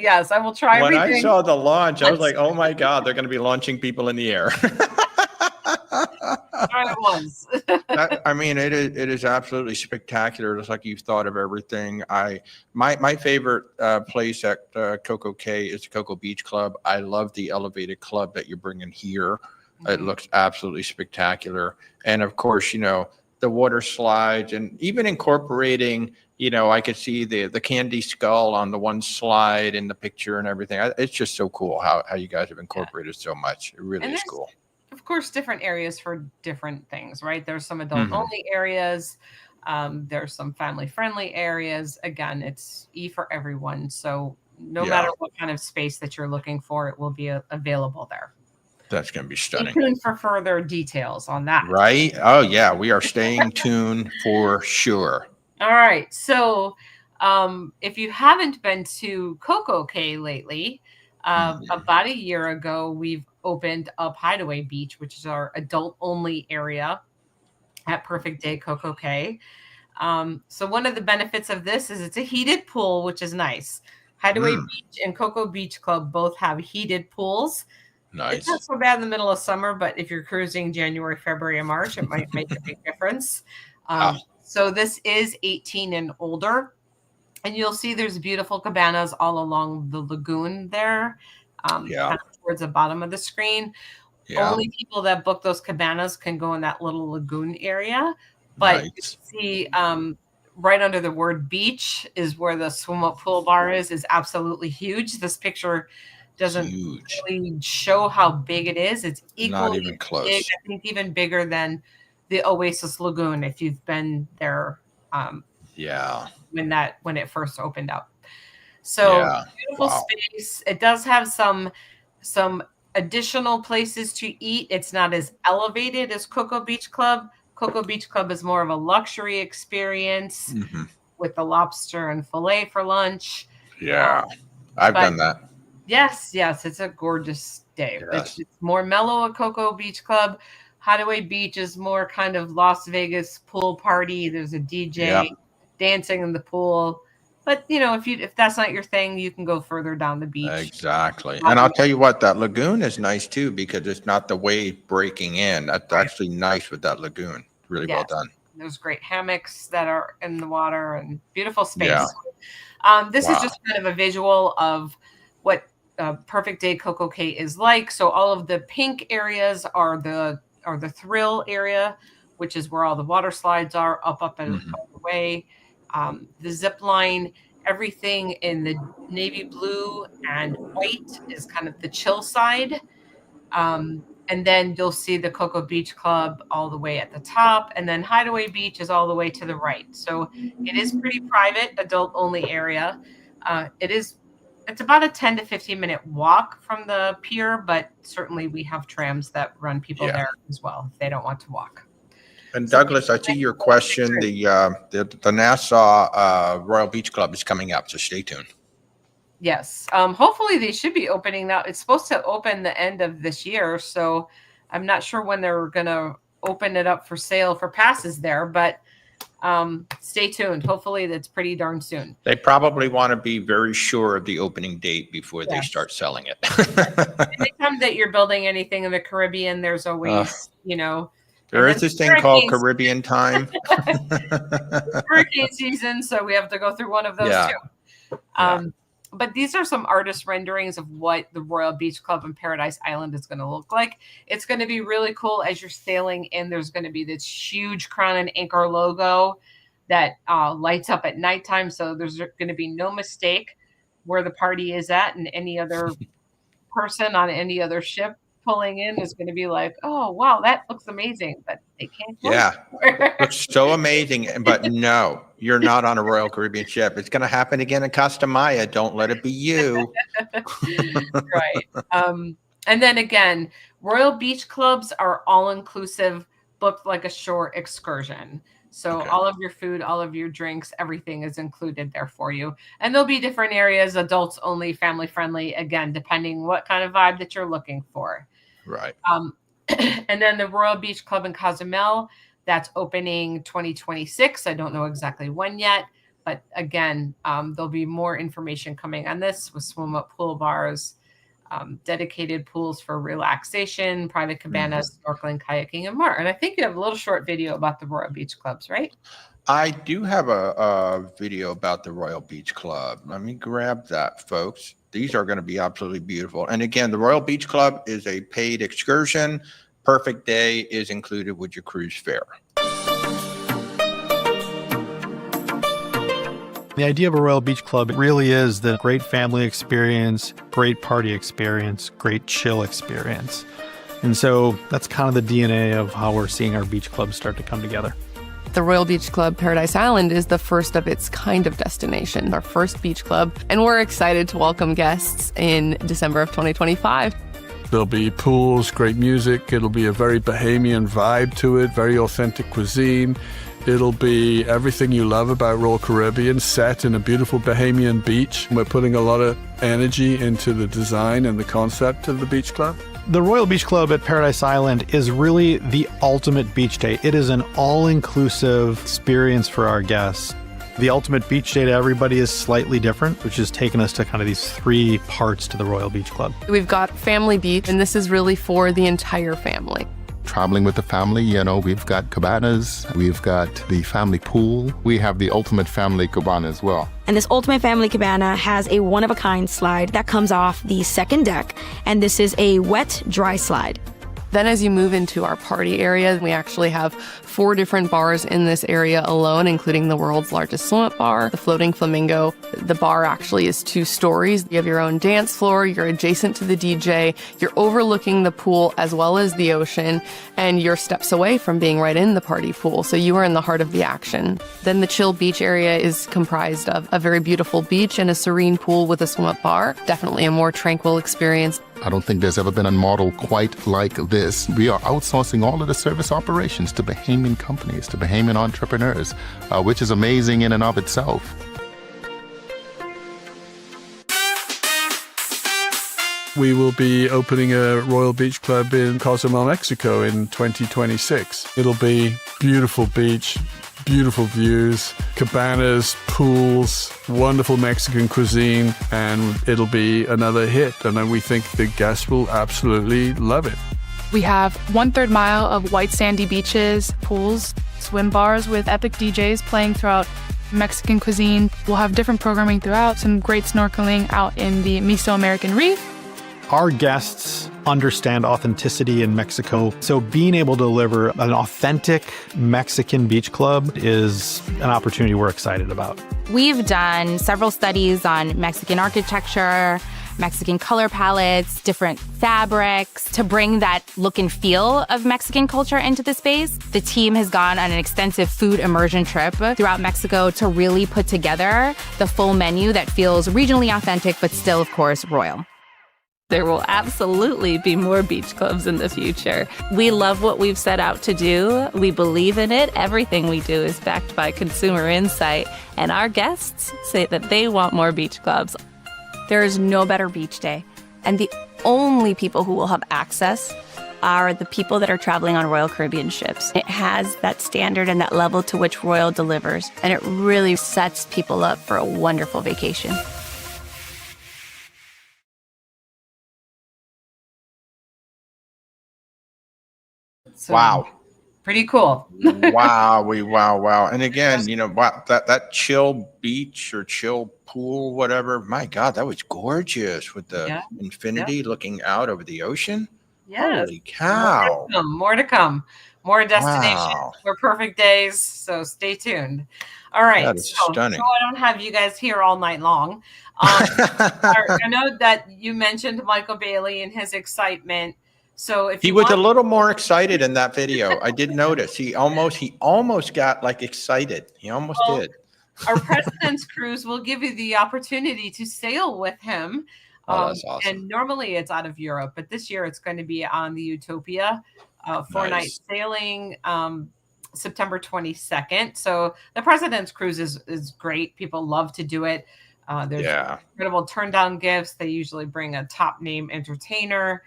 Yes, I will try When everything. I saw the launch, I was like, oh my God, they're going to be launching people in the air. It was. I mean, it is absolutely spectacular. It's like you've thought of everything. My favorite place at CocoCay is Coco Beach Club. I love the elevated club that you're bringing here. It looks absolutely spectacular. And of course, the water slides, and even incorporating, I could see the candy skull on the one slide in the picture and everything. It's just so cool how you guys have incorporated so much. It really is cool. Of course, different areas for different things, right? There's some adult only areas. There's some family friendly areas. Again, it's E for everyone. So no matter what kind of space that you're looking for, it will be available there. That's going to be Stay stunning. tuned for further details on that. Right? Oh, yeah. We are staying tuned for sure. All right. So if you haven't been to CocoCay lately, about a year ago, we've opened up Hideaway Beach, which is our adult-only area at Perfect Day CocoCay. So one of the benefits of this is it's a heated pool, which is nice. Hideaway Beach and Cocoa Beach Club both have heated pools. Nice. It's not so bad in the middle of summer, but if you're cruising January, February, and March, it might make a big difference. So this is 18 and older. And you'll see there's beautiful cabanas all along the lagoon there, kind of towards the bottom of the screen. Yeah. Only people that book those cabanas can go in that little lagoon area. But you see right under the word beach is where the swim-up pool bar is absolutely huge. This picture doesn't really show how big it is. It's equally not even close. big, I think even bigger than the Oasis Lagoon if you've been there. When it first opened up. So beautiful space. It does have some additional places to eat. It's not as elevated as Cocoa Beach Club. Cocoa Beach Club is more of a luxury experience with the lobster and filet for lunch. Yeah, I've done that. Yes, it's a gorgeous day. It's more mellow at Cocoa Beach Club. Hideaway Beach is more kind of Las Vegas pool party. There's a DJ dancing in the pool. But, if that's not your thing, you can go further down the beach. Exactly. And I'll tell you what, that lagoon is nice too, because it's not the wave breaking in. That's actually nice with that lagoon. Really well done. There's great hammocks that are in the water and beautiful space. This is just kind of a visual of what Perfect Day CocoCay is like. So all of the pink areas are the thrill area, which is where all the water slides are up and away. The zip line, everything in the navy blue and white is kind of the chill side. And then you'll see the Cocoa Beach Club all the way at the top. And then Hideaway Beach is all the way to the right. So it is pretty private, adult only area. It's about a 10 to 15 minute walk from the pier, but certainly we have trams that run people there as well if they don't want to walk. And Douglas, I see your question. The Nassau Royal Beach Club is coming up, so stay tuned. Yes. Hopefully they should be opening now. It's supposed to open the end of this year, so I'm not sure when they're going to open it up for sale for passes there, but stay tuned. Hopefully that's pretty darn soon. They probably want to be very sure of the opening date before they start selling it. Anytime that you're building anything in the Caribbean, there's always, there is this thing called Caribbean time. Hurricane season, so we have to go through one of those too. But these are some artist renderings of what the Royal Beach Club in Paradise Island is going to look like. It's going to be really cool as you're sailing in. There's going to be this huge Crown and Anchor logo that lights up at nighttime. So there's going to be no mistake where the party is at, and any other person on any other ship pulling in is going to be like, oh, wow, that looks amazing. But they can't. Looks so amazing. But no, you're not on a Royal Caribbean ship. It's going to happen again in Costa Maya. Don't let it be you. Right. And then again, Royal Beach Clubs are all inclusive, booked like a shore excursion. So all of your food, all of your drinks, everything is included there for you. And there'll be different areas, adults only, family friendly, again, depending what kind of vibe that you're looking for. Right. And then the Royal Beach Club in Cozumel, that's opening 2026. I don't know exactly when yet, but again, there'll be more information coming on this with swim up pool bars, dedicated pools for relaxation, private cabanas, snorkeling, kayaking, and more. And I think you have a little short video about the Royal Beach Clubs, right? I do have a video about the Royal Beach Club. Let me grab that, folks. These are going to be absolutely beautiful. And again, the Royal Beach Club is a paid excursion. Perfect Day is included with your cruise fare. The idea of a Royal Beach Club really is the great family experience, great party experience, great chill experience. And so that's kind of the DNA of how we're seeing our beach clubs start to come together. The Royal Beach Club Paradise Island is the first of its kind of destination, our first beach club, and we're excited to welcome guests in December of 2025. There'll be pools, great music. It'll be a very Bahamian vibe to it, very authentic cuisine. It'll be everything you love about Royal Caribbean, set in a beautiful Bahamian beach. We're putting a lot of energy into the design and the concept of the beach club. The Royal Beach Club at Paradise Island is really the ultimate beach day. It is an all-inclusive experience for our guests. The ultimate beach day to everybody is slightly different, which has taken us to kind of these 3 parts to the Royal Beach Club. We've got Family Beach, and this is really for the entire family. Traveling with the family, we've got cabanas, we've got the family pool. We have the ultimate family cabana as well. And this Ultimate Family Cabana has a one-of-a-kind slide that comes off the second deck, and this is a wet, dry slide. Then as you move into our party area, we actually have 4 different bars in this area alone, including the world's largest swim-up bar, the Floating Flamingo. The bar actually is 2 stories. You have your own dance floor, you're adjacent to the DJ, you're overlooking the pool as well as the ocean, and you're steps away from being right in the party pool, so you are in the heart of the action. Then the chill beach area is comprised of a very beautiful beach and a serene pool with a swim-up bar. Definitely a more tranquil experience. I don't think there's ever been a model quite like this. We are outsourcing all of the service operations to Bahamian companies, to Bahamian entrepreneurs, which is amazing in and of itself. We will be opening a Royal Beach Club in Cozumel, Mexico in 2026. It'll be beautiful beach, beautiful views, cabanas, pools, wonderful Mexican cuisine, and it'll be another hit. And then we think the guests will absolutely love it. We have 1/3 mile of white sandy beaches, pools, swim bars with epic DJs playing throughout Mexican cuisine. We'll have different programming throughout, some great snorkeling out in the Mesoamerican Reef. Our guests understand authenticity in Mexico, so being able to deliver an authentic Mexican beach club is an opportunity we're excited about. We've done several studies on Mexican architecture, Mexican color palettes, different fabrics to bring that look and feel of Mexican culture into the space. The team has gone on an extensive food immersion trip throughout Mexico to really put together the full menu that feels regionally authentic, but still, of course, royal. There will absolutely be more beach clubs in the future. We love what we've set out to do. We believe in it. Everything we do is backed by consumer insight, and our guests say that they want more beach clubs. There is no better beach day, and the only people who will have access are the people that are traveling on Royal Caribbean ships. It has that standard and that level to which Royal delivers, and it really sets people up for a wonderful vacation. So, wow. Pretty cool. wow. And again, wow, that chill beach or chill pool, whatever, my God, that was gorgeous with the infinity looking out over the ocean. Yes. Holy cow. More to come. More destinations for perfect days. So stay tuned. All right. That is stunning. So I don't have you guys here all night long. I know that you mentioned Michael Bailey and his excitement. So if he was a little more excited in that video, I did notice. He almost got like excited. He almost did. Our President's Cruise will give you the opportunity to sail with him. That's awesome. And normally it's out of Europe, but this year it's going to be on the Utopia, 4-night sailing, September 22nd. So the President's Cruise is great. People love to do it. There's incredible turn down gifts. They usually bring a top name entertainer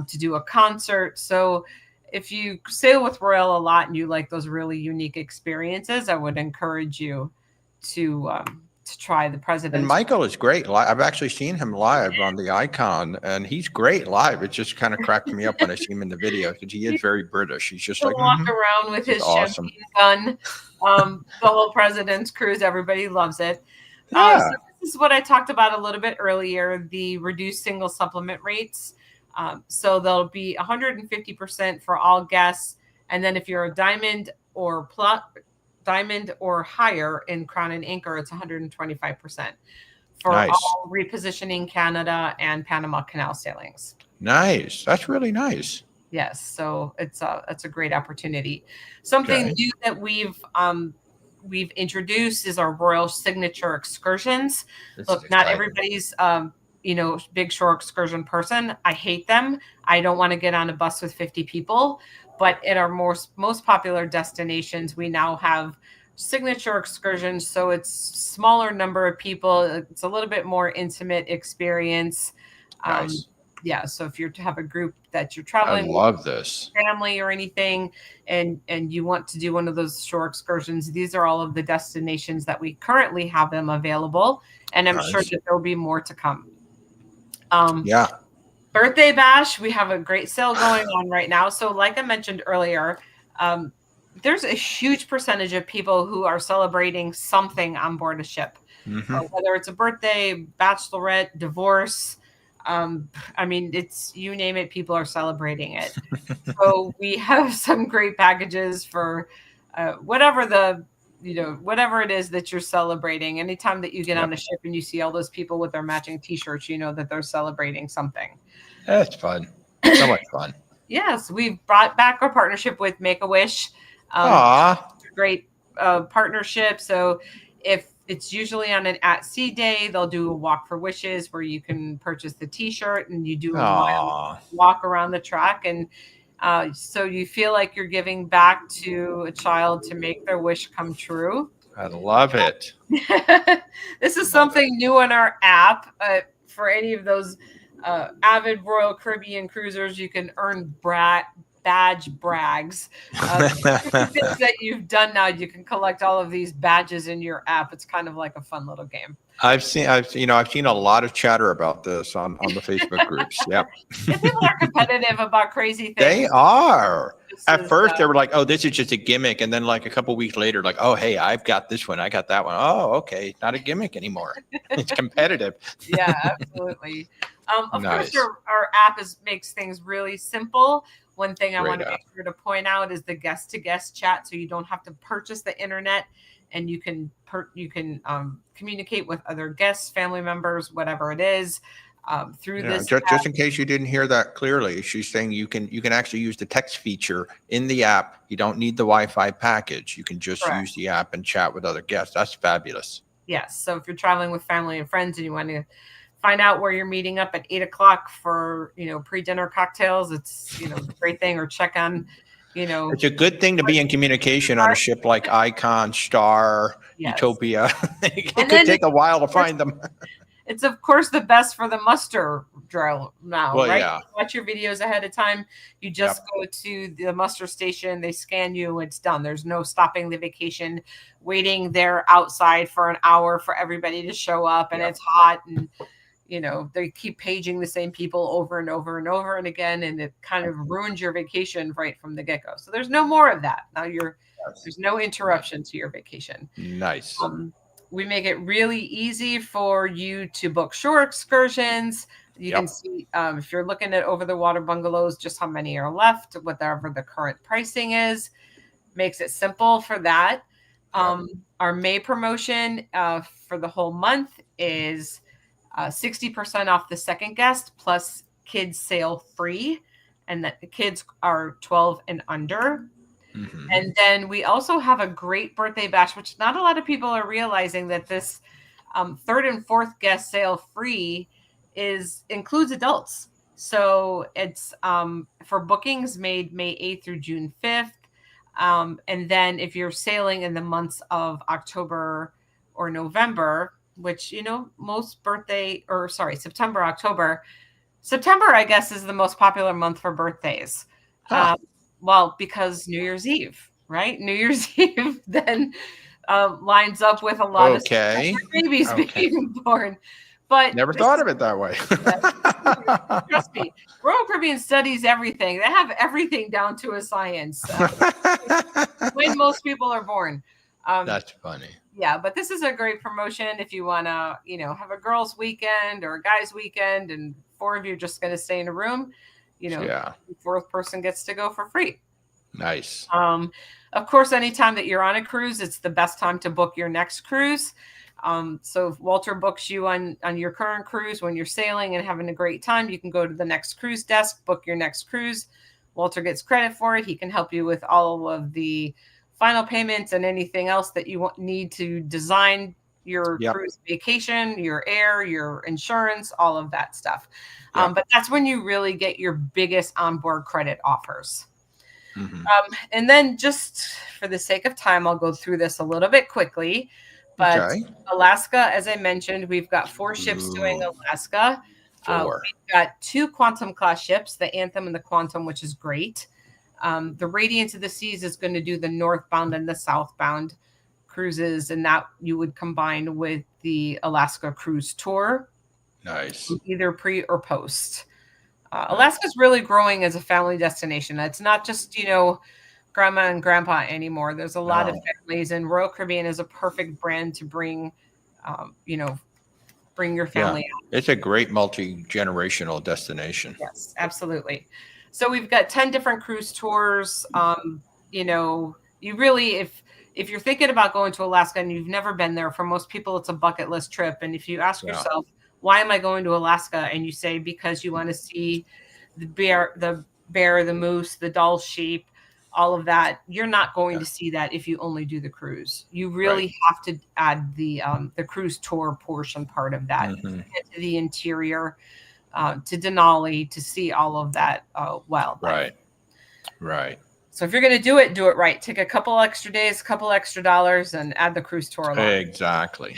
to do a concert. So if you sail with Royal a lot and you like those really unique experiences, I would encourage you to try the President. And Michael is great. I've actually seen him live on the Icon, and he's great live. It just kind of cracked me up when I see him in the video because he is very British. He's just like walk around with his champagne gun. The whole President's Cruise, everybody loves it. So this is what I talked about a little bit earlier: the reduced single supplement rates. So they'll be 150% for all guests. And then if you're a diamond or higher in Crown and Anchor, it's 125% for all repositioning Canada and Panama Canal sailings. Nice. That's really nice. Yes. So it's a great opportunity. Something new that we've introduced is our Royal Signature excursions. Look, not everybody's big shore excursion person. I hate them. I don't want to get on a bus with 50 people. But at our most popular destinations, we now have signature excursions. So it's smaller number of people. It's a little bit more intimate experience. Nice. Yeah. So if you're to have a group that you're I traveling love with, this. family or anything, and you want to do one of those shore excursions, these are all of the destinations that we currently have them available. And I'm sure Nice. that there'll be more to come. Yeah. Birthday bash, we have a great sale going on right now. So like I mentioned earlier, there's a huge percentage of people who are celebrating something on board a ship, whether it's a birthday, bachelorette, divorce. I mean, it's, you name it, people are celebrating it. So we have some great packages for whatever whatever it is that you're celebrating. Anytime that you get on the ship and you see all those people with their matching t-shirts, you know that they're celebrating something. That's fun. So much fun. Yes, we've brought back our partnership with Make-A-Wish. Great partnership. So if it's usually on an at-sea day, they'll do a walk for wishes where you can purchase the t-shirt and you do a mile walk around the track. And so you feel like you're giving back to a child to make their wish come true. I love it. This is something new in our app. For any of those avid Royal Caribbean cruisers, you can earn badge brags. Things that you've done now, you can collect all of these badges in your app. It's kind of like a fun little game. I've seen a lot of chatter about this on the Facebook groups. Yep. Yeah, people are competitive about crazy things. They are. At first, they were like, "Oh, this is just a gimmick," and then like a couple weeks later, like, "Oh, hey, I've got this one. I got that one. Oh, okay, not a gimmick anymore. It's competitive." Yeah, absolutely. Of course, our app makes things really simple. One thing I want to make sure to point out is the guest-to-guest chat, so you don't have to purchase the internet, and you can communicate with other guests, family members, whatever it is, through this. Just in case you didn't hear that clearly, she's saying you can actually use the text feature in the app. You don't need the Wi-Fi package. You can just use the app and chat with other guests. That's fabulous. Yes. So if you're traveling with family and friends and you want to find out where you're meeting up at 8 o'clock for, pre-dinner cocktails, it's, a great thing. Or check on, It's a good thing to be in communication on a ship like Icon, Star, Utopia. It could take a while to find them. It's, of course, the best for the muster drill now, Well, right? yeah. You watch your videos ahead of time. You just go to the muster station. They scan you. It's done. There's no stopping the vacation, waiting there outside for an hour for everybody to show up. And it's hot. And, they keep paging the same people over and over and over and again. And it kind of ruins your vacation right from the get-go. So there's no more of that. Now there's no interruption to your vacation. Nice. We make it really easy for you to book shore excursions. You can see if you're looking at over the water bungalows, just how many are left, whatever the current pricing is. Makes it simple for that. Our May promotion for the whole month is 60% off the second guest plus kids sail free, and that the kids are 12 and under. Mm-hmm. And then we also have a great birthday bash, which not a lot of people are realizing that this third and fourth guest sail free includes adults. So it's for bookings made May 8th through June 5th. And then if you're sailing in the months of October or November, which, most September, October. September, I guess, is the most popular month for birthdays. Well, because New Year's Eve, right? New Year's Eve then lines up with a lot of babies being born. But never thought of it that way. Trust me, Royal Caribbean studies everything. They have everything down to a science. When most people are born. That's funny. Yeah, but this is a great promotion if you want to, have a girls' weekend or a guys' weekend, and 4 of you are just going to stay in a room. The fourth person gets to go for free. Nice. Of course, anytime that you're on a cruise, it's the best time to book your next cruise. So if Walter books you on your current cruise when you're sailing and having a great time, you can go to the next cruise desk, book your next cruise. Walter gets credit for it. He can help you with all of the final payments and anything else that you need to design your Yep. cruise vacation, your air, your insurance, all of that stuff. Yeah. But that's when you really get your biggest onboard credit offers. Mhm. And then just for the sake of time, I'll go through this a little bit quickly. But Okay. Alaska, as I mentioned, we've got 4 ships doing Alaska. 4. We've got 2 Quantum class ships, the Anthem and the Quantum, which is great. The Radiance of the Seas is going to do the northbound and the southbound cruises, and that you would combine with the Alaska Cruise Tour, Nice. either pre or post. Alaska's really growing as a family destination. It's not just, grandma and grandpa anymore. There's a lot of No. families, and Royal Caribbean is a perfect brand to bring, bring your family out. It's a great multi-generational destination. Yes, absolutely. So we've got 10 different cruise tours. You really, if you're thinking about going to Alaska and you've never been there, for most people, it's a bucket list trip. And if you ask yourself, why am I going to Alaska? And you say, because you want to see the bear, the moose, the Dall sheep, all of that. You're not going to see that if you only do the cruise. You really have to add the cruise tour portion part of that, to get to the interior, to Denali, to see all of that wildlife. Right. So if you're going to do it right. Take a couple extra days, couple extra dollars, and add the cruise tour along. Exactly.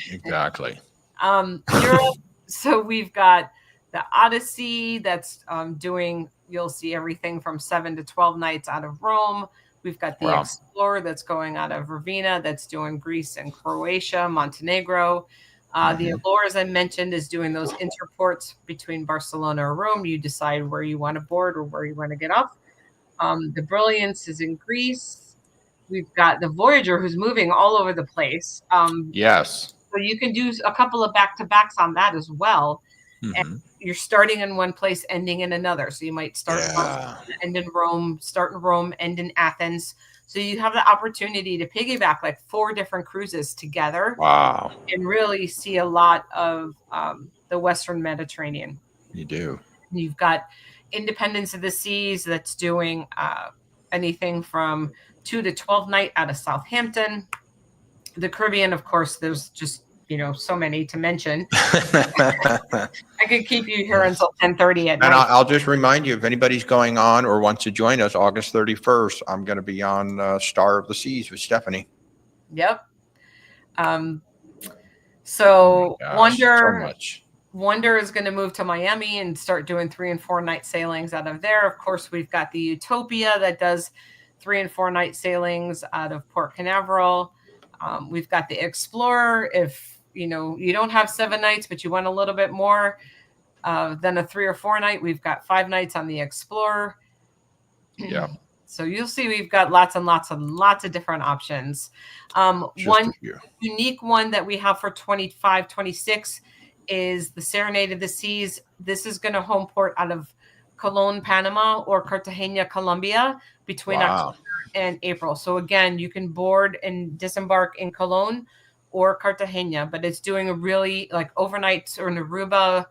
Europe. So we've got the Odyssey that's doing, you'll see everything from 7 to 12 nights out of Rome. We've got the Explorer that's going out of Ravenna, that's doing Greece and Croatia, Montenegro. The Allure, as I mentioned, is doing those interports between Barcelona or Rome. You decide where you want to board or where you want to get off. The Brilliance is in Greece. We've got the Voyager, who's moving all over the place. Yes. So you can do a couple of back-to-backs on that as well. And you're starting in one place, ending in another. So you might start in Barcelona, end in Rome, start in Rome, end in Athens. So you have the opportunity to piggyback like 4 different cruises together. Wow. And really see a lot of the Western Mediterranean. You do. You've got Independence of the Seas that's doing anything from 2 to 12 night out of Southampton. The Caribbean, of course, there's just, so many to mention. I could keep you here until 10:30 at night. And I'll just remind you, if anybody's going on or wants to join us, August 31st, I'm going to be on Star of the Seas with Stephanie. Yep. So Wonder is going to move to Miami and start doing 3 and 4 night sailings out of there. Of course, we've got the Utopia that does 3 and 4 night sailings out of Port Canaveral. We've got the Explorer. If you don't have 7 nights, but you want a little bit more than a 3 or 4 night, we've got 5 nights on the Explorer. Yeah. So you'll see we've got lots and lots of different options. One unique one that we have for 25, 26 is the Serenade of the Seas. This is going to home port out of Colón, Panama, or Cartagena, Colombia, between October and April. So again, you can board and disembark in Colón or Cartagena, but it's doing a really like overnights or in Aruba,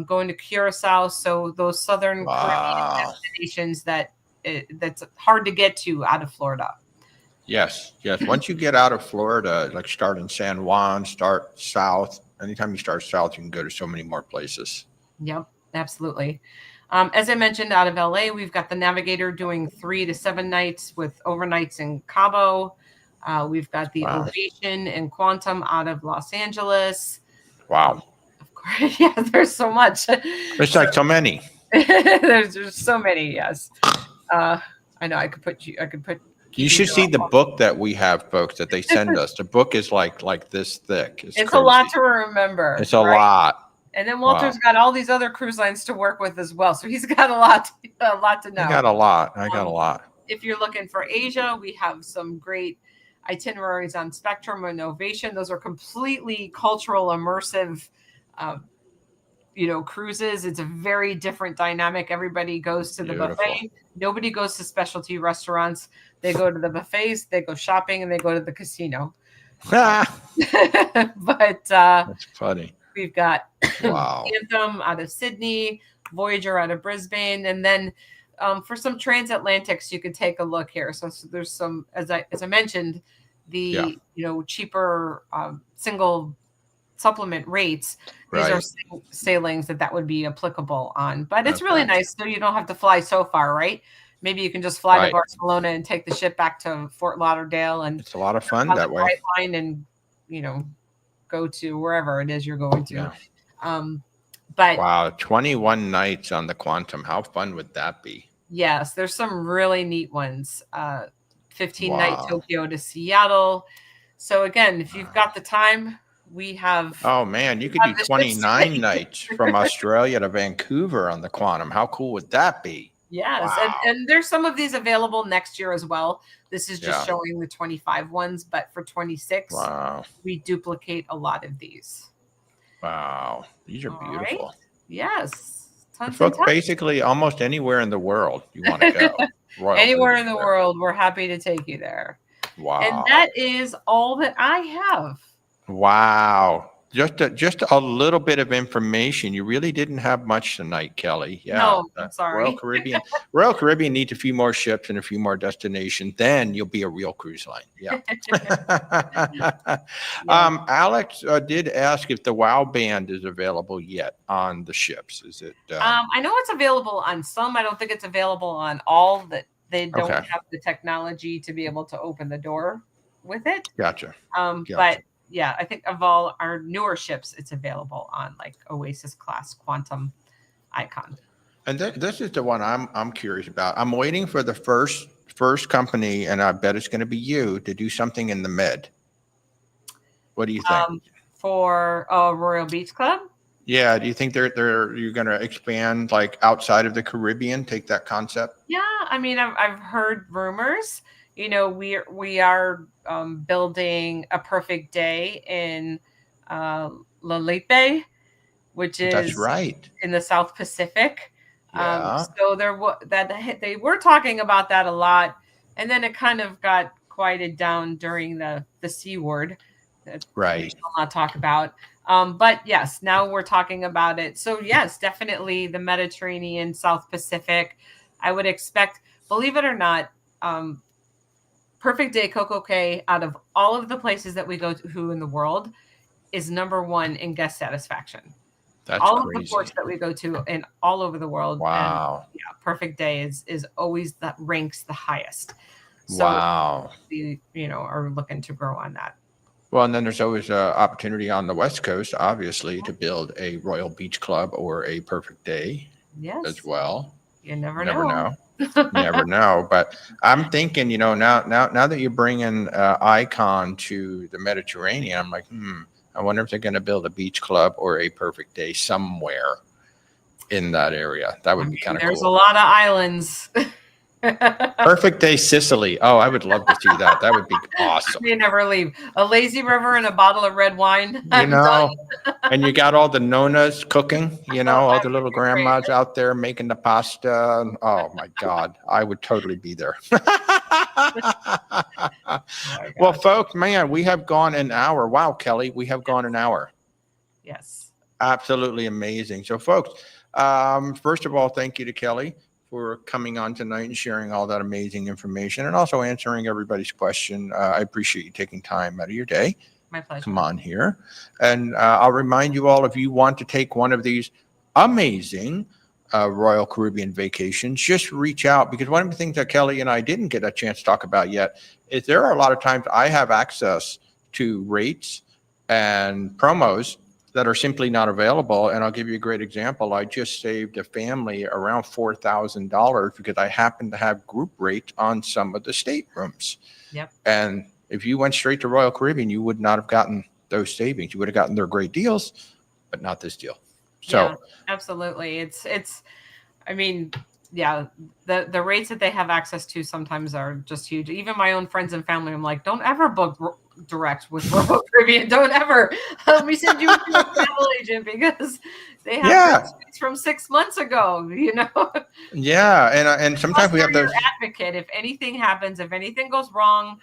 going to Curacao. So those southern Caribbean destinations that's hard to get to out of Florida. Yes. Once you get out of Florida, like start in San Juan, start south. Anytime you start south, you can go to so many more places. Yep, absolutely. As I mentioned, out of LA, we've got the Navigator doing 3 to 7 nights with overnights in Cabo. We've got the Ovation and Quantum out of Los Angeles. Wow. Of course, yeah, there's so much. It's like so many. there's so many, yes. I know I could put. You should see the book that we have, folks, that they send us. The book is like this thick. It's crazy. A lot to remember. It's a lot. And then Walter's got all these other cruise lines to work with as well. So he's got a lot to know. I got a lot. If you're looking for Asia, we have some great itineraries on Spectrum and Ovation. Those are completely cultural, immersive, cruises. It's a very different dynamic. Everybody goes to the buffet. Nobody goes to specialty restaurants. They go to the buffets, they go shopping, and they go to the casino. But that's funny. We've got Anthem out of Sydney, Voyager out of Brisbane, and then for some transatlantics, you could take a look here. So there's some, as I mentioned, the cheaper single supplement rates, these are sailings that would be applicable on. But it's really nice, so you don't have to fly so far, right? Maybe you can just fly to Barcelona and take the ship back to Fort Lauderdale, and it's a lot of fun on that the way. Line and go to wherever it is you're going to. But wow, 21 nights on the Quantum. How fun would that be? Yes, there's some really neat ones. 15-night Tokyo to Seattle. So again, if you've got the time, we have. Oh man, you could do 29 nights from Australia to Vancouver on the Quantum. How cool would that be? Yes, and there's some of these available next year as well. This is just showing the 25 ones, but for 26, we duplicate a lot of these. Wow, these are beautiful. Right? Yes. Folks, basically almost anywhere in the world you want to go. Anywhere in the world, we're happy to take you there. Wow. And that is all that I have. Wow. Just a little bit of information. You really didn't have much tonight, Kelly. Yeah. No, I'm sorry. Royal Caribbean needs a few more ships and a few more destinations. Then you'll be a real cruise line. Yeah. Alex did ask if the WOW band is available yet on the ships. Is it? I know it's available on some. I don't think it's available on all. That they don't have the technology to be able to open the door with it. Gotcha. But yeah, I think of all our newer ships, it's available on like Oasis class Quantum Icon. And this is the one I'm curious about. I'm waiting for the first company, and I bet it's going to be you, to do something in the Med. What do you think? For Royal Beach Club? Yeah, do you think you're going to expand like outside of the Caribbean? Take that concept? Yeah, I mean, I've heard rumors. We are building a perfect day in Lalipe, which is in the South Pacific. So they were talking about that a lot, and then it kind of got quieted down during the C word that we shall not talk about. But yes, now we're talking about it. So yes, definitely the Mediterranean, South Pacific. I would expect, believe it or not, Perfect Day CocoCay, out of all of the places that we go to in the world, is #1 in guest satisfaction. That's all crazy. Of the ports that we go to and all over the world. Wow. And, Perfect Day is always that ranks the highest. So we are looking to grow on that. Well, and then there's always an opportunity on the West Coast, obviously, to build a Royal Beach Club or a Perfect Day as well. You never know. Never know. But I'm thinking, now that you bring in Icon to the Mediterranean, I'm like, I wonder if they're going to build a beach club or a Perfect Day somewhere in that area. That would be kind of cool. There's a lot of islands. Perfect Day Sicily. Oh, I would love to see that. That would be awesome. They never leave. A lazy river and a bottle of red wine. And you got all the nonas cooking, all the little grandmas out there making the pasta. Oh my God, I would totally be there. Well, folks, man, we have gone an hour. Wow, Kelly, we have gone an hour. Yes. Absolutely amazing. So, folks, first of all, thank you to Kelly for coming on tonight and sharing all that amazing information and also answering everybody's question. I appreciate you taking time out of your day. My pleasure. Come on here. And I'll remind you all, if you want to take one of these amazing Royal Caribbean vacations, just reach out, because one of the things that Kelly and I didn't get a chance to talk about yet is there are a lot of times I have access to rates and promos that are simply not available. And I'll give you a great example. I just saved a family around $4,000 because I happened to have group rate on some of the staterooms. Yep. And if you went straight to Royal Caribbean, you would not have gotten those savings. You would have gotten their great deals, but not this deal. So yeah, absolutely. It's, I mean, yeah, the rates that they have access to sometimes are just huge. Even my own friends and family, I'm like, don't ever book direct with Royal Caribbean. Don't ever. Let me send you to a travel agent, because they have rates from 6 months ago, Yeah. And sometimes we have those. Advocate. If anything happens, if anything goes wrong,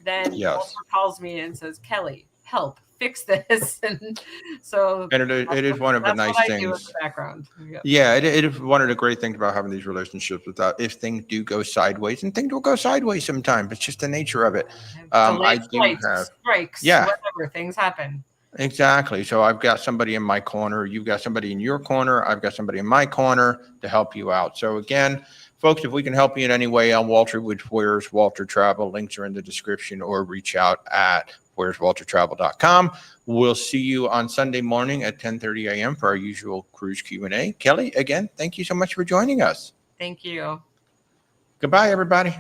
then Walter calls me and says, Kelly, help. Fix this. And so it is one of the nice things. Do in the background. Yeah, it is one of the great things about having these relationships without, if things do go sideways, and things will go sideways sometimes. It's just the nature of it. I do have strikes, whatever, things happen. Exactly. So I've got somebody in my corner, you've got somebody in your corner, I've got somebody in my corner to help you out. So again, folks, if we can help you in any way, I'm Walter with Where's Walter Travel. Links are in the description, or reach out at where'swaltertravel.com. We'll see you on Sunday morning at 10:30 a.m. for our usual cruise Q&A. Kelly, again, thank you so much for joining us. Thank you. Goodbye, everybody.